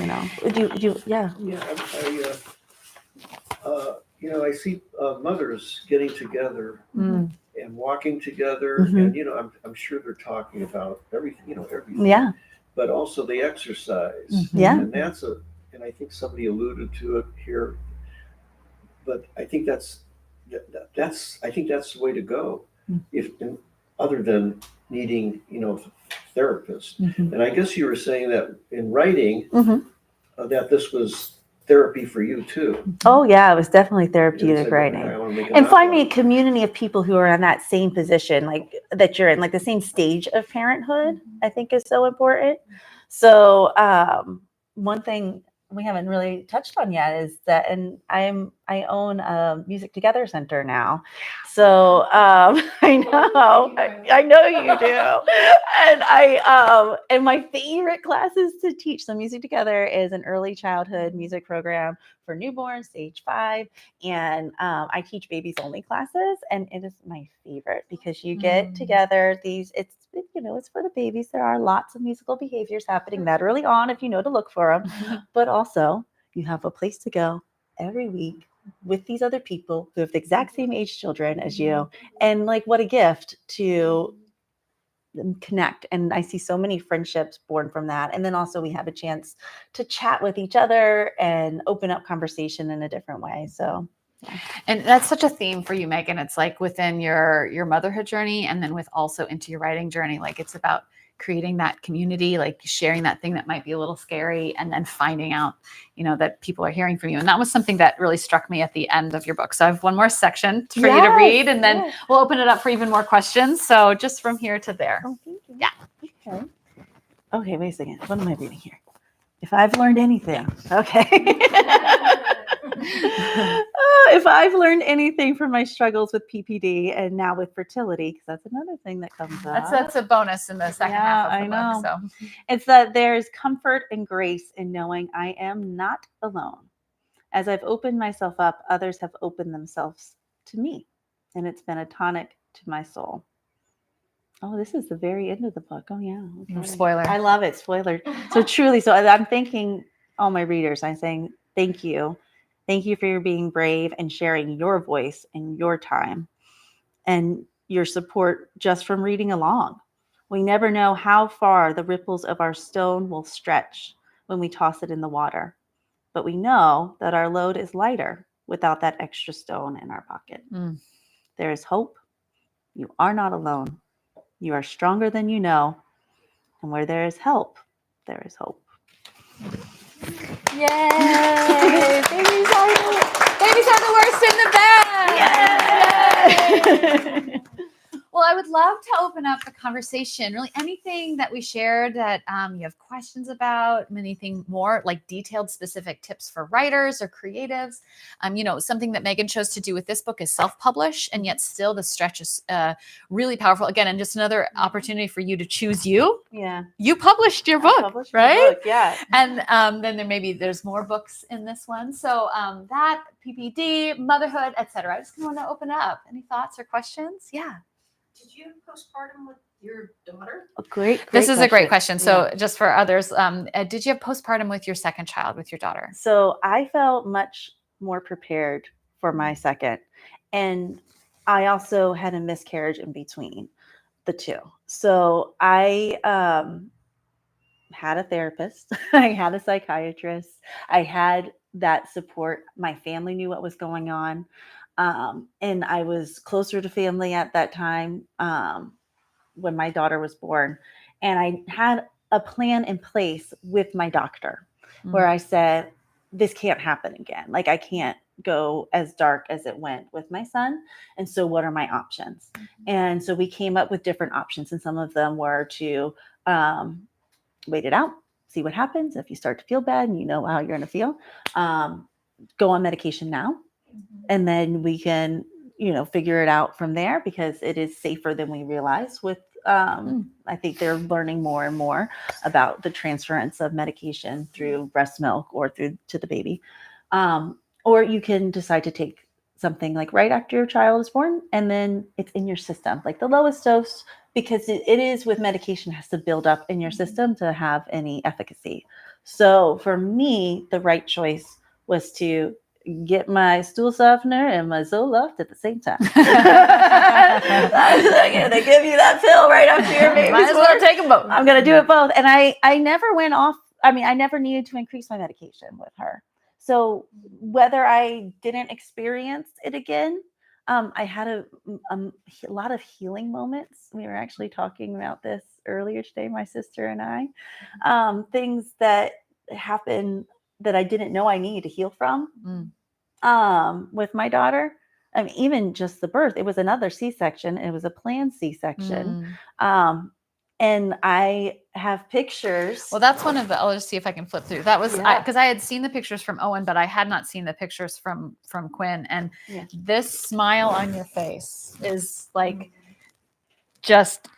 see mothers getting together and walking together, and I'm sure they're talking about everything, everything. But also the exercise, and and I think somebody alluded to it here. But I think that's the way to go, other than needing therapist. And I guess you were saying that in writing that this was therapy for you too. Oh yeah, it was definitely therapeutic writing. And finding a community of people who are in that same position, like that you're in, like the same stage of parenthood, I think is so important. So one thing we haven't really touched on yet is that, and I own a Music Together Center now. So I know you do. And my favorite classes to teach. So Music Together is an early childhood music program for newborns, age 5. And I teach babies only classes, and it is my favorite because you get together it's for the babies. There are lots of musical behaviors happening that early on if you know to look for them, but also you have a place to go every week with these other people who have the exact same age children as you. And like, what a gift to connect. And I see so many friendships born from that. And then also we have a chance to chat with each other and open up conversation in a different way. So and that's such a theme for you, Meagan. It's like within your motherhood journey, and then with also into your writing journey, like it's about creating that community, like sharing that thing that might be a little scary, and then finding out, that people are hearing from you. And that was something that really struck me at the end of your book. So I have one more section for you to read, and then we'll open it up for even more questions. So just from here to there. Oh, thank you. Yeah. Okay, wait a second. What am I reading here? If I've learned anything, okay. If I've learned anything from my struggles with PPD and now with fertility, because that's another thing that comes up. That's a bonus in the second half of the book. So it's that there's comfort and grace in knowing I am not alone. As I've opened myself up, others have opened themselves to me, and it's been a tonic to my soul. Oh, this is the very end of the book. Oh yeah. Okay. Spoiler. I love it. Spoiler. So truly, so I'm thanking all my readers. I'm saying thank you. Thank you for being brave and sharing your voice and your time and your support just from reading along. We never know how far the ripples of our stone will stretch when we toss it in the water, but we know that our load is lighter without that extra stone in our pocket. There is hope. You are not alone. You are stronger than you know. And where there is help, there is hope. Yay! Babies are the worst in the bed. Yay! Well, I would love to open up the conversation. Really, anything that we shared that you have questions about, anything more like detailed, specific tips for writers or creatives. Something that Meagan chose to do with this book is self-publish, and yet still the stretch is really powerful. Again, and just another opportunity for you to choose you. Yeah. You published your book, The right? book, yeah. And then there's more books in this one. So that PPD, motherhood, etc. I just want to open up. Any thoughts or questions? Yeah. Did you have postpartum with your daughter? Great This is a great question. So Yeah. just for others, did you have postpartum with your second child, with your daughter? So I felt much more prepared for my second. And I also had a miscarriage in between the two. So I had a therapist. I had a psychiatrist. I had that support. My family knew what was going on. And I was closer to family at that time when my daughter was born. And I had a plan in place with my doctor where I said, this can't happen again. Like, I can't go as dark as it went with my son. And so what are my options? And so we came up with different options. And some of them were to wait it out, see what happens. If you start to feel bad and you know how you're going to feel, go on medication now. And then we can, figure it out from there, because it is safer than we realize with, I think they're learning more and more about the transference of medication through breast milk or through to the baby. Or you can decide to take something like right after your child is born, and then it's in your system, like the lowest dose, because it is with medication, has to build up in your system to have any efficacy. So for me, the right choice was to get my stool softener and my Zoloft at the same time. They give you that pill right after your baby's Might as well take them both. I'm going to do it both. And I never went off. I never needed to increase my medication with her. So whether I didn't experience it again, I had a lot of healing moments. We were actually talking about this earlier today, my sister and I, things that happened that I didn't know I needed to heal from with my daughter. Even just the birth, it was another C-section. It was a planned C-section. And I have pictures. Well, that's one of the, I'll just see if I can flip through. That was because I had seen the pictures from Owen, but I had not seen the pictures from Quinn. And this smile on your face is like just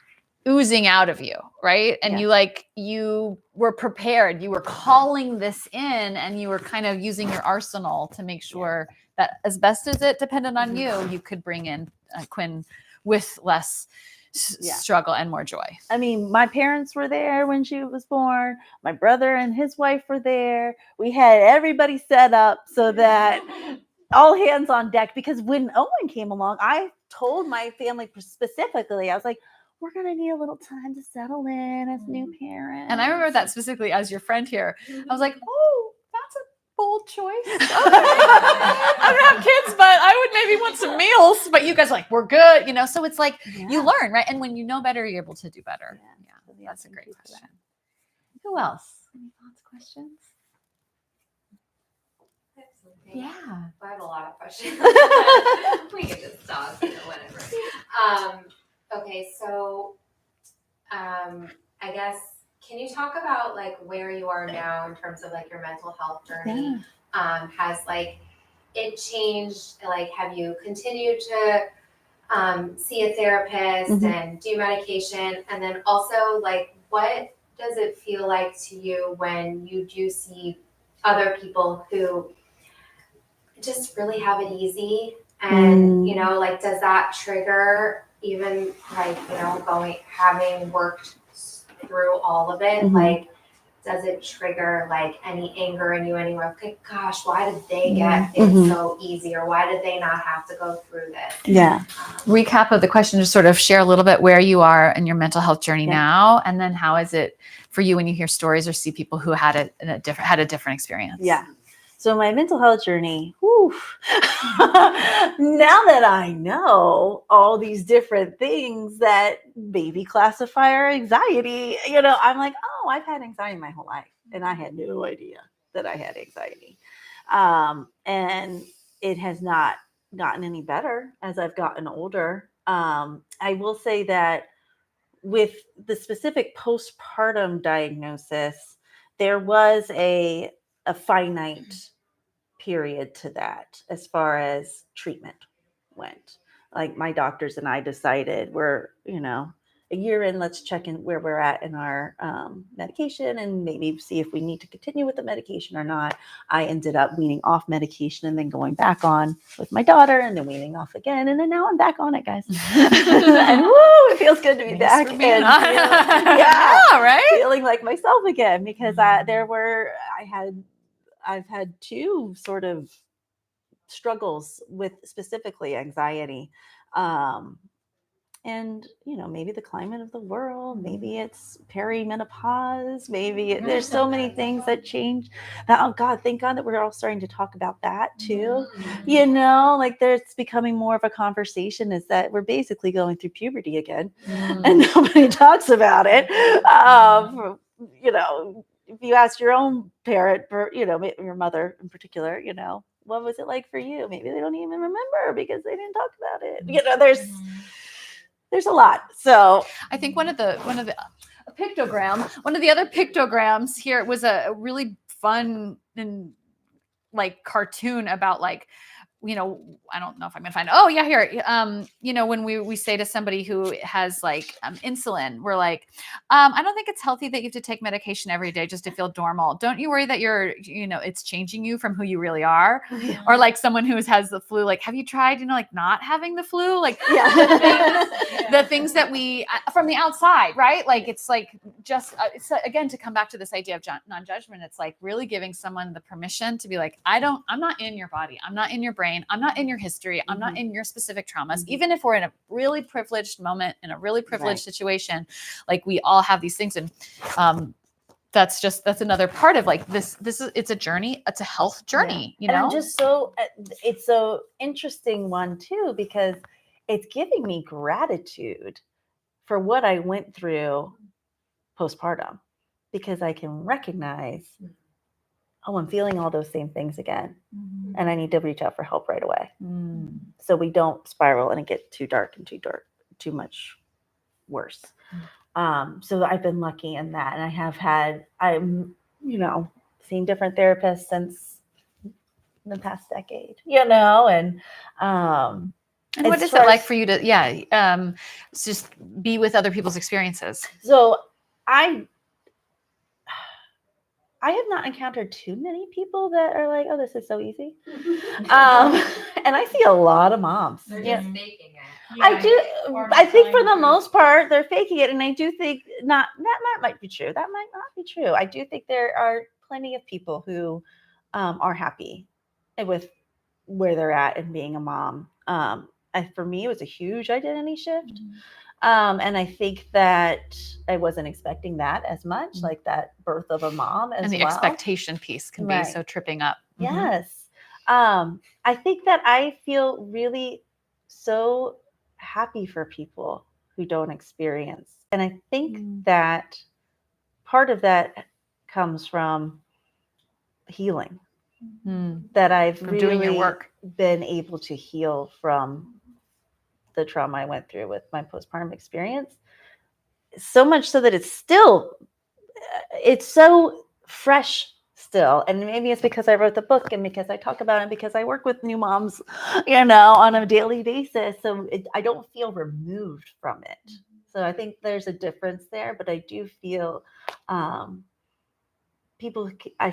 oozing out of you, right? And you were prepared. You were calling this in, and you were kind of using your arsenal to make sure that, as best as it depended on you could bring in Quinn with less struggle and more joy. My parents were there when she was born. My brother and his wife were there. We had everybody set up so that all hands on deck, because when Owen came along, I told my family specifically, I was like, we're going to need a little time to settle in as new parents. And I remember that specifically as your friend here. I was like, oh, that's a bold choice. Okay. I don't have kids, but I would maybe want some meals. But you guys are like, we're good, So it's like you learn, right? And when you know better, you're able to do better. Yeah, that's a great question. Who else? Any thoughts, questions? Yeah. I have a lot of questions. We can just stop, whenever. Okay, so I guess, can you talk about like where you are now in terms of like your mental health journey? Has like it changed? Like, have you continued to see a therapist and do medication? And then also, like, what does it feel like to you when you do see other people who just really have it easy? And, like, does that trigger even like, having worked through all of it, like, does it trigger like any anger in you anywhere? Like, gosh, why did they get things so easy, or why did they not have to go through this? Yeah. Recap of the question, just sort of share a little bit where you are in your mental health journey now, and then how is it for you when you hear stories or see people who had a different experience? Yeah. So my mental health journey, now that I know all these different things that maybe classify our anxiety, I'm like, oh, I've had anxiety my whole life. And I had no idea that I had anxiety. And it has not gotten any better as I've gotten older. I will say that with the specific postpartum diagnosis, there was a finite period to that as far as treatment went. Like my doctors and I decided we're, a year in, let's check in where we're at in our medication and maybe see if we need to continue with the medication or not. I ended up weaning off medication and then going back on with my daughter and then weaning off again. And then now I'm back on it, guys. And woo, it feels good to be back. And feeling like myself again, because I've had two sort of struggles with specifically anxiety. And, maybe the climate of the world, maybe it's perimenopause, maybe there's so many things that change. Oh God, thank God that we're all starting to talk about that too. Like there's becoming more of a conversation is that we're basically going through puberty again and nobody talks about it. If you ask your own parent, your mother in particular, what was it like for you? Maybe they don't even remember because they didn't talk about it. There's a lot. So I think one of the other pictograms here was a really fun and like cartoon about like, I don't know if I'm going to find, oh yeah, here. When we say to somebody who has like insulin, we're like, I don't think it's healthy that you have to take medication every day just to feel normal. Don't you worry that it's changing you from who you really are? Yeah. Or like someone who has the flu, like, have you tried, like not having the flu? Like the things that we, from the outside, right? Like, it's like, just, it's again, to come back to this idea of non-judgment, it's like really giving someone the permission to be like, I'm not in your body. I'm not in your brain. I'm not in your history. I'm not in your specific traumas. Even if we're in a really privileged moment, in a really privileged situation, like we all have these things. And that's another part of like it's a journey. It's a health journey, And I'm just it's so interesting one too, because it's giving me gratitude for what I went through postpartum, because I can recognize, oh, I'm feeling all those same things again. And I need to reach out for help right away. So we don't spiral and it get too dark, too much worse. So I've been lucky in that. And I have I'm seen different therapists since the past decade, and what is it like for you to, just be with other people's experiences? So I have not encountered too many people that are like, oh, this is so easy. And I see a lot of moms. They're just making it. I think for the most part, they're faking it. And I do think that might be true. That might not be true. I do think there are plenty of people who are happy with where they're at and being a mom. For me, it was a huge identity shift. And I think that I wasn't expecting that as much, like that birth of a mom as well. And the expectation piece can be so tripping up. Yes. I think that I feel really so happy for people who don't experience. And I think that part of that comes from healing, that I've really doing your work, been able to heal from the trauma I went through with my postpartum experience, so much so that it's so fresh still. And maybe it's because I wrote the book and because I talk about it, because I work with new moms, on a daily basis. So I don't feel removed from it. So I think there's a difference there, but I do feel I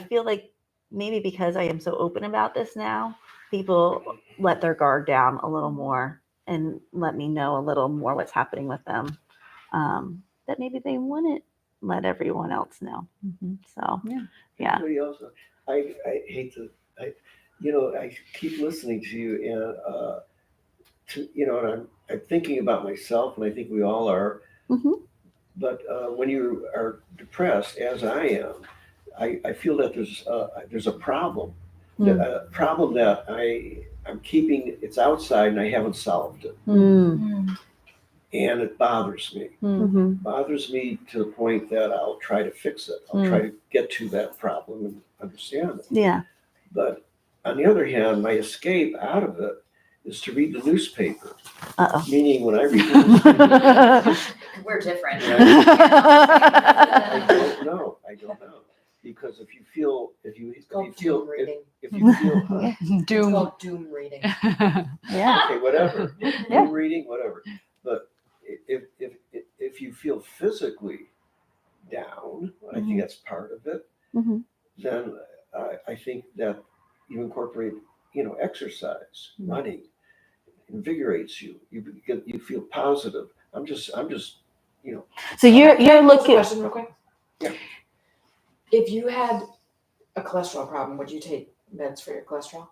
feel like maybe because I am so open about this now, people let their guard down a little more and let me know a little more what's happening with them, that maybe they wouldn't let everyone else know. So yeah. Anybody else? I hate to, I keep listening to you and and I'm thinking about myself, and I think we all are. But when you are depressed, as I am, I feel that there's a problem, a problem that I'm keeping. It's outside, and I haven't solved it, and it bothers me. Bothers me to the point that I'll try to fix it. I'll try to get to that problem and understand it. Yeah. But on the other hand, my escape out of it is to read the newspaper. Meaning when I read the newspaper, We're different. I don't know. Because if you feel, doom reading. Doom. It's called doom reading. Yeah. okay, whatever, Yeah. reading, whatever. But if you feel physically down, I think that's part of it. Then I think that you incorporate, exercise, running, invigorates you. You feel positive. I'm just. So you're Can I pose a looking. question real quick? Yeah. If you had a cholesterol problem, would you take meds for your cholesterol?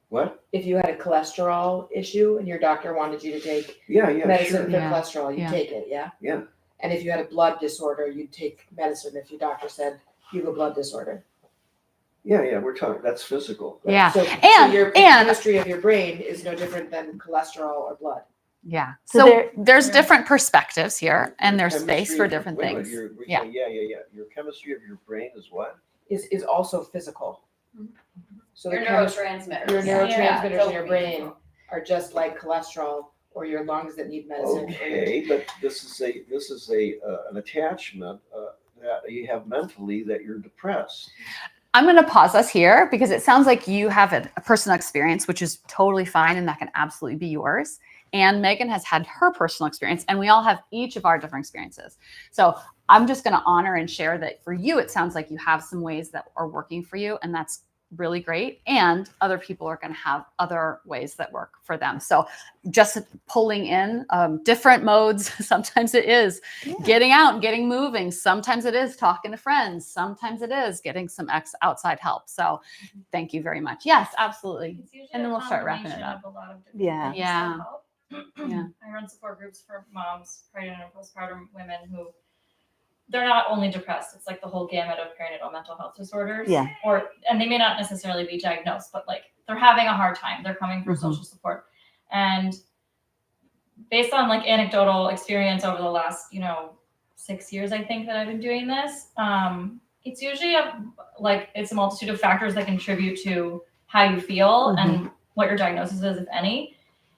What? If you had a cholesterol issue and your doctor wanted you to take Yeah, medicine sure. for cholesterol, you'd take it, yeah? Yeah. And if you had a blood disorder, you'd take medicine if your doctor said you have a blood disorder. Yeah, we're talking, that's physical. Yeah. So And- your and- chemistry of your brain is no different than cholesterol or blood. Yeah. So So there's different perspectives here, and there's Chemistry space for of your- different wait a minute, things. you're Yeah. saying, yeah. Your chemistry of your brain is what? Is also physical. So Your the neurotransmitters. your neurotransmitters Yeah, in your brain are just like cholesterol or your lungs that need medicine. Okay, but this is an attachment that you have mentally, that you're depressed. I'm going to pause us here because it sounds like you have a personal experience, which is totally fine, and that can absolutely be yours. And Meagan has had her personal experience, and we all have each of our different experiences. So I'm just going to honor and share that for you, it sounds like you have some ways that are working for you, and that's really great. And other people are going to have other ways that work for them. So just pulling in different modes. Sometimes it is getting out and getting moving. Sometimes it is talking to friends. Sometimes it is getting some outside help. So thank you very much. Yes, absolutely. It's usually And then a we'll start wrapping it combination up. of a lot of different Yeah. things that Yeah. help. Yeah. I run support groups for moms, pregnant and postpartum women who they're not only depressed, it's like the whole gamut of perinatal mental health disorders. Yeah. And they may not necessarily be diagnosed, but like they're having a hard time. They're coming for social support. And based on like anecdotal experience over the last, 6 years, I think that I've been doing this, it's usually it's a multitude of factors that contribute to how you feel and what your diagnosis is, if any.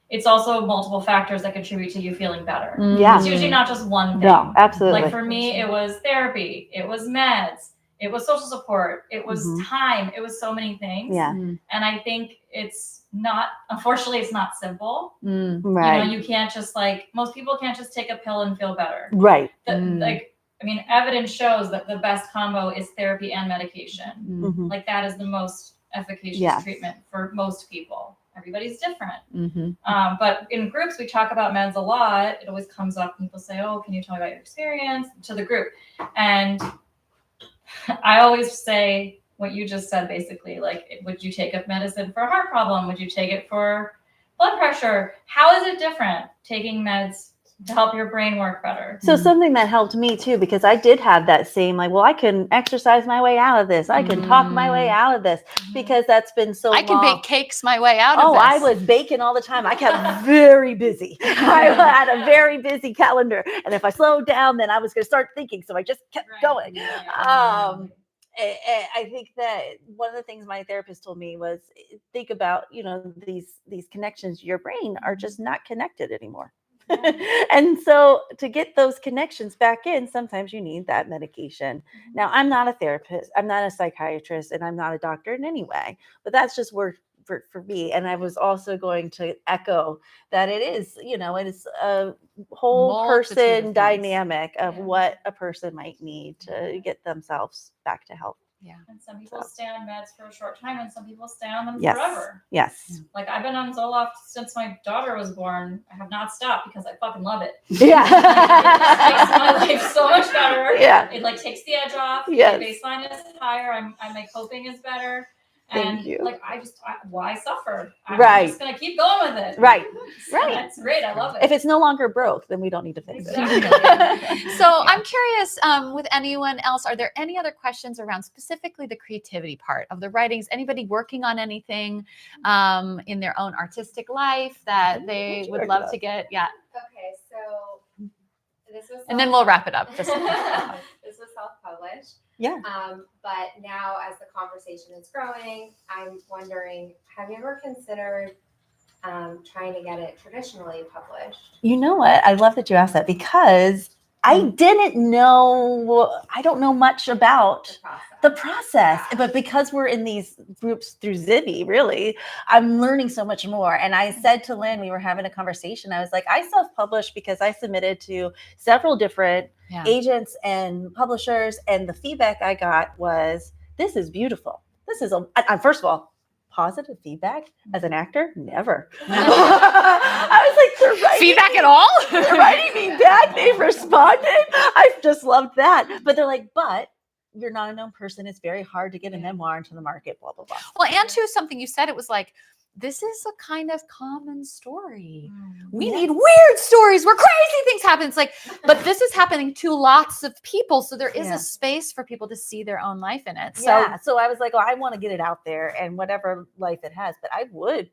It's also multiple factors that contribute to you feeling better. Yeah. It's usually not just one thing. No, absolutely. Like for me, it was therapy, it was meds, it was social support, it was time, it was so many things. Yeah. And I think unfortunately, it's not simple. Right. You can't just most people can't just take a pill and feel better. Right. Evidence shows that the best combo is therapy and medication. Like that is the most efficacious treatment for most people. Everybody's different. But in groups, we talk about meds a lot. It always comes up and people say, oh, can you tell me about your experience to the group? And I always say what you just said, basically, would you take up medicine for a heart problem? Would you take it for blood pressure? How is it different taking meds to help your brain work better? So something that helped me too, because I did have that same I can exercise my way out of this. I can talk my way out of this, because that's been so long. I can bake cakes my way out of Oh, this. I was baking all the time. I kept very busy. I had a very busy calendar. And if I slowed down, then I was going to start thinking. So I just kept going. I think that one of the things my therapist told me was think about, these connections to your brain are just not connected anymore. And so to get those connections back in, sometimes you need that medication. Now, I'm not a therapist, I'm not a psychiatrist, and I'm not a doctor in any way, but that's just worked for me. And I was also going to echo that it is, it is a whole Multitude of person things. dynamic of what a person might need to get themselves back to health. And some people stay on meds for a short time, and some people stay on them Yes. forever. Yes. Like I've been on Zoloft since my daughter was born. I have not stopped because I fucking love it. Yeah. It makes my life so much better. Yeah. It like takes the edge off. Yes. My baseline is higher. My coping is better. Thank And you. like why suffer? I'm Right. just gonna keep going with it. Right. So Right. That's great. I love it. If it's no longer broke, then we don't need to fix it. Exactly. So I'm curious, with anyone else, are there any other questions around specifically the creativity part of the writings? Anybody working on anything in their own artistic life that they would love to get? Yeah. Okay, so this was. And then we'll wrap it up. This was self-published. Yeah. But now as the conversation is growing, I'm wondering, have you ever considered trying to get it traditionally published? You know what? I love that you asked that because I didn't know, I don't know much about the process, Yeah. but because we're in these groups through Zibby, really, I'm learning so much more. And I said to Lynn, we were having a conversation. I was like, I self-published because I submitted to several different agents and publishers. And the feedback I got was, this is beautiful. This is, first of all, positive feedback as an actor? Never. I was like, they're writing Feedback at all? They're writing me back. They've responded. I just loved that. But they're like, but you're not a known person. It's very hard to get a memoir into the market, blah, blah, blah. Well, and too, something you said, it was like, this is a kind of common story. We need weird stories where crazy things happen. It's like, but this is happening to lots of people. So there is a space for people to see their own life in it. So I was like, well, I want to get it out there and whatever life it has, but I would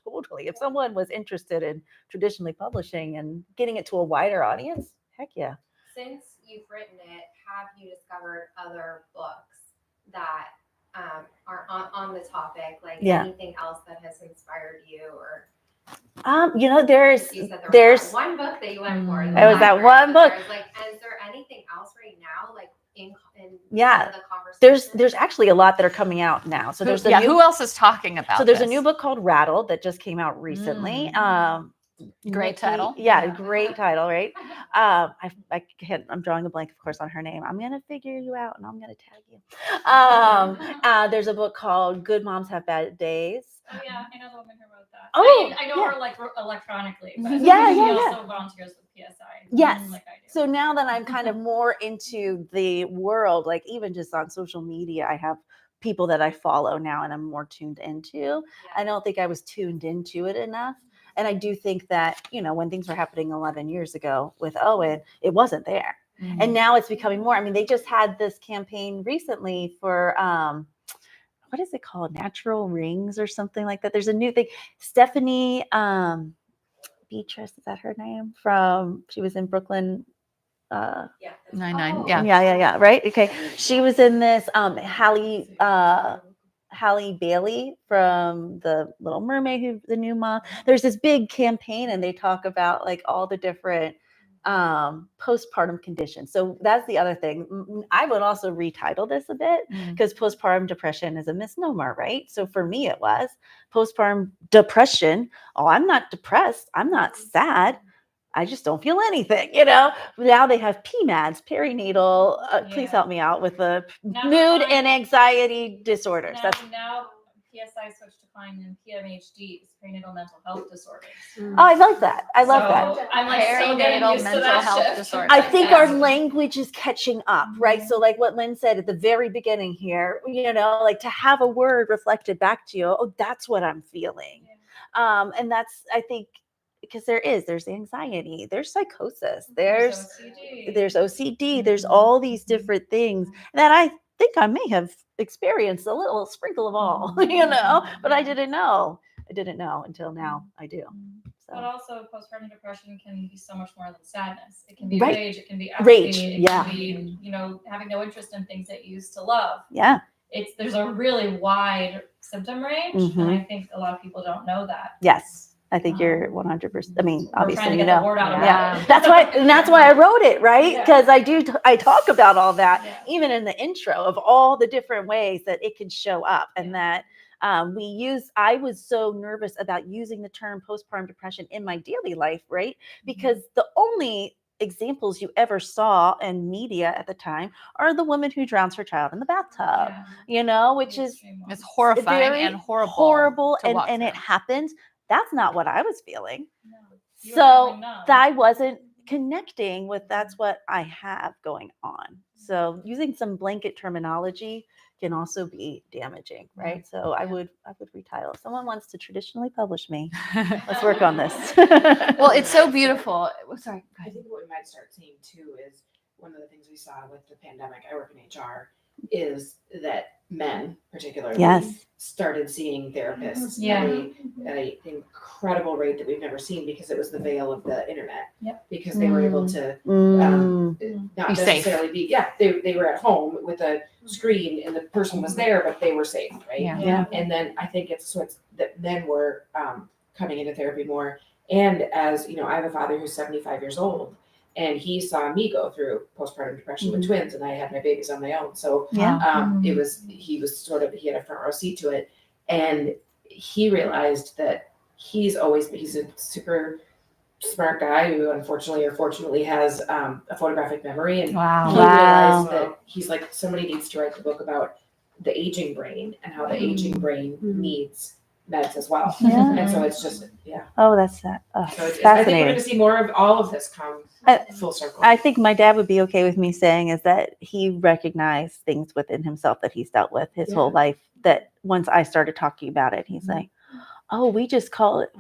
totally, if someone was interested in traditionally publishing and getting it to a wider audience, heck yeah. Since you've written it, have you discovered other books that are on the topic, like anything else that has inspired you? Or you know, there's that one book that you went for. It was that one book. Like, is there anything else right now, like in yeah, the conversation? there's actually a lot that are coming out now. So there's who else is talking about? So there's a new book called Rattled that just came out recently. Great title. Yeah, great title, right? I'm drawing a blank, of course, on her name. I'm gonna figure you out and I'm gonna tag you. There's a book called Good Moms Have Bad Days. Oh yeah, I know the woman who wrote that. Oh, I know her like electronically, but she also volunteers with PSI. Yes. Like I do. So now that I'm kind of more into the world, like even just on social media, I have people that I follow now and I'm more tuned into. I don't think I was tuned into it enough. And I do think that, you know, when things were happening 11 years ago with Owen, it wasn't there. And now it's becoming more. I mean, they just had this campaign recently for, what is it called? Natural Rings or something like that. There's a new thing. Stephanie Beatrice, is that her name? She was in Brooklyn. 99. Oh. Yeah. Right. Okay. She was in this, Halle Bailey from The Little Mermaid, the new mom. There's this big campaign and they talk about like all the different postpartum conditions. So that's the other thing. I would also retitle this a bit because postpartum depression is a misnomer, right? So for me, it was postpartum depression. Oh, I'm not depressed. I'm not sad. I just don't feel anything, you know. Now they have PMADs, perinatal. Please help me out with the mood and anxiety disorders. Now PSI switched to calling them PMHDs, perinatal mental health disorders. Oh, I love that. I love that. I'm like still getting Perinatal used to mental that health shift. disorders. I think our language is catching up, right? So like what Lynn said at the very beginning here, you know, like to have a word reflected back to you, oh, that's what I'm feeling. And that's, I think, because there's anxiety, there's psychosis, there's OCD, there's all these different things that I think I may have experienced a little sprinkle of all, you know, but I didn't know until now I do. But also postpartum depression can be so much more than sadness. It can be Right. rage, it can be apathy, Rage, it yeah. can be, you know, having no interest in things that you used to love. Yeah. There's a really wide symptom range, and I think a lot of people don't know that. Yes. I think you're 100%. I mean, We're obviously, trying to you get the know. word out about Yeah. it. That's why I wrote it, right? Because I talk about all that, Yeah. even in the intro of all the different ways that it can show up, and that I was so nervous about using the term postpartum depression in my daily life, right? Because the only examples you ever saw in media at the time are the woman who drowns her child in the bathtub, which is It's horrifying very and horrible to walk and it through. happens. That's not what I was feeling. You were So feeling numb. I wasn't connecting with that's what I have going on. So using some blanket terminology can also be damaging, right? So I would retitle. If someone wants to traditionally publish me, let's work on this. Well, it's so beautiful. Sorry. Go I ahead. think what we might start seeing too is one of the things we saw with the pandemic, I work in HR, is that men particularly Yes. started seeing therapists Yeah. at an incredible rate that we've never seen, because it was the veil of the internet. Yep. Because they were able to not Be safe. necessarily they were at home with a screen and the person was there, but they were safe, right? Yeah. And then I think it's that men were coming into therapy more. And as you know, I have a father who's 75 years old, and he saw me go through postpartum depression with twins, and I had my babies on my own. So he had a front row seat to it, and he realized that he's a super smart guy who unfortunately or fortunately has a photographic memory, and he realized that he's like, somebody needs to write the book about the aging brain and how the aging brain needs meds as well. Yeah. And so it's just Oh, that's that. so I think we're Fascinating. going to see more of all of this come full circle. I think my dad would be okay with me saying is that he recognized things within himself that he's dealt with his whole life, that once I started talking about it, he's like, oh, we just call it,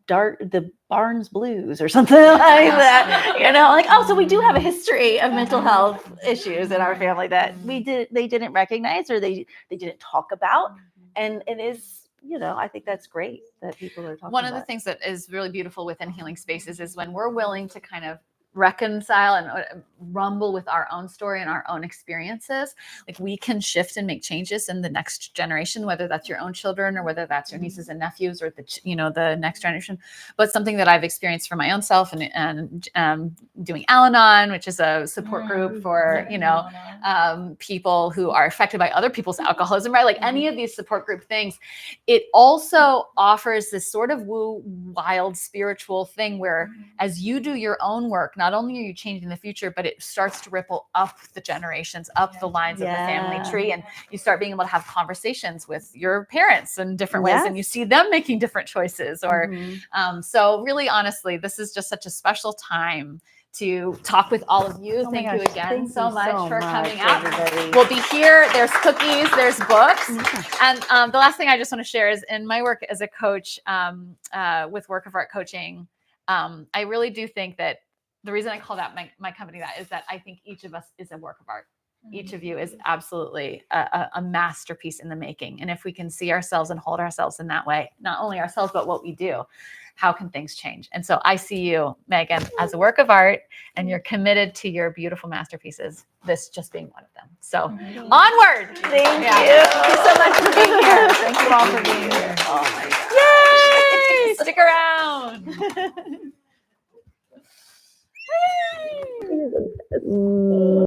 the Barnes Blues or something like that. Like, oh, so we do have a history of mental health issues in our family that they didn't recognize, or they didn't talk about. And it is, I think that's great that people are talking One of about the things that is really beautiful within healing spaces is when we're willing to kind of reconcile and rumble with our own story and our own experiences. Like, we can shift and make changes in the next generation, whether that's your own children or whether that's your nieces and nephews or the next generation. But something that I've experienced for my own self and doing Al-Anon, which is a support group for people who are affected by other people's alcoholism, right? Like any of these support group things, it also offers this sort of wild spiritual thing where as you do your own work, not only are you changing the future, but it starts to ripple up the generations, up the lines of the family tree. And you start being able to have conversations with your parents in different ways, and you see them making different choices. Or so really, honestly, this is just such a special time to talk with all of you. Thank you again so much for coming out. Everybody. We'll be here. There's cookies, there's books. And the last thing I just want to share is in my work as a coach with Work of Art Coaching, I really do think that the reason I call that my company that is that I think each of us is a work of art. Each of you is absolutely a masterpiece in the making. And if we can see ourselves and hold ourselves in that way, not only ourselves, but what we do, how can things change? And so I see you, Meagan, as a work of art, and you're committed to your beautiful masterpieces, this just being one of them. So onward. Thank you. Thank you so much for being here. Thank you all for being here. Oh my God. Yay! Stick around.